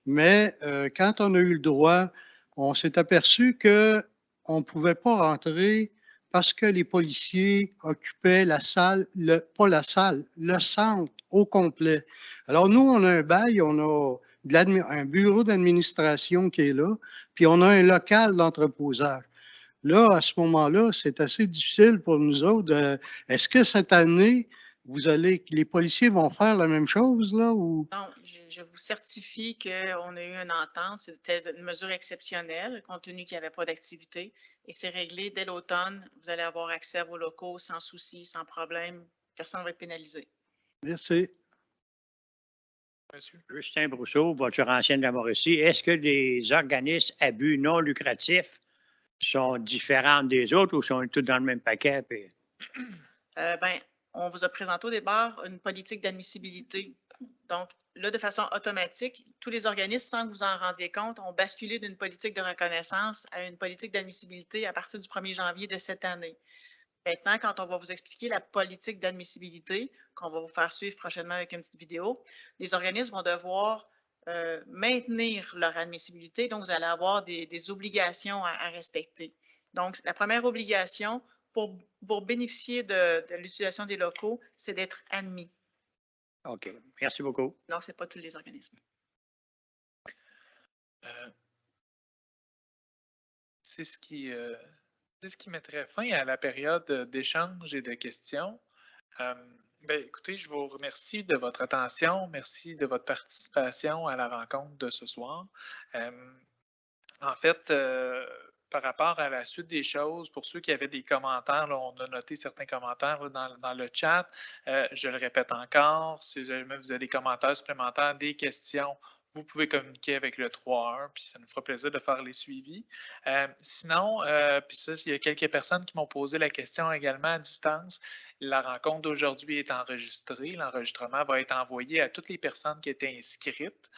Mais quand on a eu le droit, on s'est aperçu qu'on ne pouvait pas rentrer parce que les policiers occupaient la salle, pas la salle, le centre au complet. Alors nous, on a un bail, on a un bureau d'administration qui est là, puis on a un local d'entreposage. Là, à ce moment-là, c'est assez difficile pour nous autres. Est-ce que cette année, les policiers vont faire la même chose, là? Ou...
Non, je vous certifie qu'on a eu une entente. C'était une mesure exceptionnelle, compte tenu qu'il n'y avait pas d'activité. Et c'est réglé dès l'automne. Vous allez avoir accès à vos locaux sans souci, sans problème. Personne ne va être pénalisé.
Merci.
Monsieur.
Justin Brousseau, voiture ancienne de la Mauricie. Est-ce que les organismes à but non lucratif sont différents des autres ou sont tous dans le même paquet? Puis...
On vous a présenté au départ une politique d'admissibilité. Donc, là, de façon automatique, tous les organismes, sans que vous en rendiez compte, ont basculé d'une politique de reconnaissance à une politique d'admissibilité à partir du 1er janvier de cette année. Maintenant, quand on va vous expliquer la politique d'admissibilité, qu'on va vous faire suivre prochainement avec une petite vidéo, les organismes vont devoir maintenir leur admissibilité. Donc, vous allez avoir des obligations à respecter. Donc, la première obligation pour bénéficier de l'utilisation des locaux, c'est d'être admis.
OK. Merci beaucoup.
Donc, ce n'est pas tous les organismes.
C'est ce qui mettrait fin à la période d'échange et de questions. Écoutez, je vous remercie de votre attention. Merci de votre participation à la rencontre de ce soir. En fait, par rapport à la suite des choses, pour ceux qui avaient des commentaires, là, on a noté certains commentaires là, dans le chat. Je le répète encore, si jamais vous avez des commentaires supplémentaires, des questions, vous pouvez communiquer avec le 3-1, puis ça nous fera plaisir de faire les suivis. Sinon, puis ça, il y a quelques personnes qui m'ont posé la question également à distance. La rencontre d'aujourd'hui est enregistrée. L'enregistrement va être envoyé à toutes les personnes qui étaient inscrites.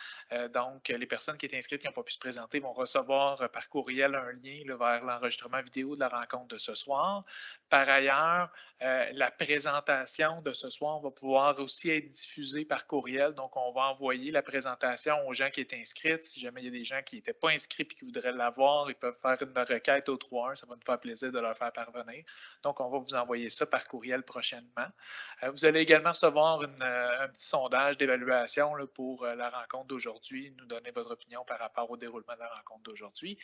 Donc, les personnes qui étaient inscrites qui n'ont pas pu se présenter vont recevoir par courriel un lien là, vers l'enregistrement vidéo de la rencontre de ce soir. Par ailleurs, la présentation de ce soir va pouvoir aussi être diffusée par courriel. Donc, on va envoyer la présentation aux gens qui étaient inscrits. Si jamais il y a des gens qui n'étaient pas inscrits et qui voudraient l'avoir, ils peuvent faire une requête au 3-1. Ça va nous faire plaisir de leur faire parvenir. Donc, on va vous envoyer ça par courriel prochainement. Vous allez également recevoir un petit sondage d'évaluation pour la rencontre d'aujourd'hui, nous donner votre opinion par rapport au déroulement de la rencontre d'aujourd'hui.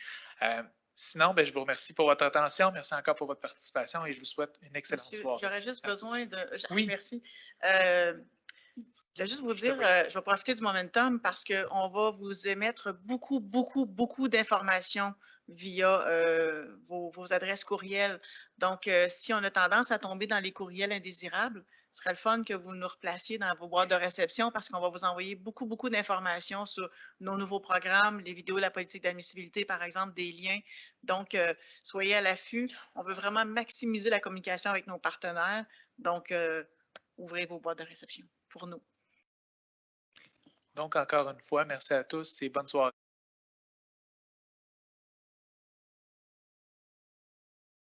Sinon, ben, je vous remercie pour votre attention. Merci encore pour votre participation et je vous souhaite une excellente
Monsieur,
soirée.
j'aurais juste besoin de...
Oui.
Merci. Je voulais juste vous dire, je vais profiter du momentum parce qu'on va vous émettre beaucoup d'informations via vos adresses courriels. Donc, si on a tendance à tomber dans les courriels indésirables, ce serait le fun que vous nous replaciez dans vos boîtes de réception parce qu'on va vous envoyer beaucoup d'informations sur nos nouveaux programmes, les vidéos de la politique d'admissibilité, par exemple, des liens. Donc, soyez à l'affût. On veut vraiment maximiser la communication avec nos partenaires. Donc, ouvrez vos boîtes de réception pour nous.
Donc, encore une fois, merci à tous et bonne soirée.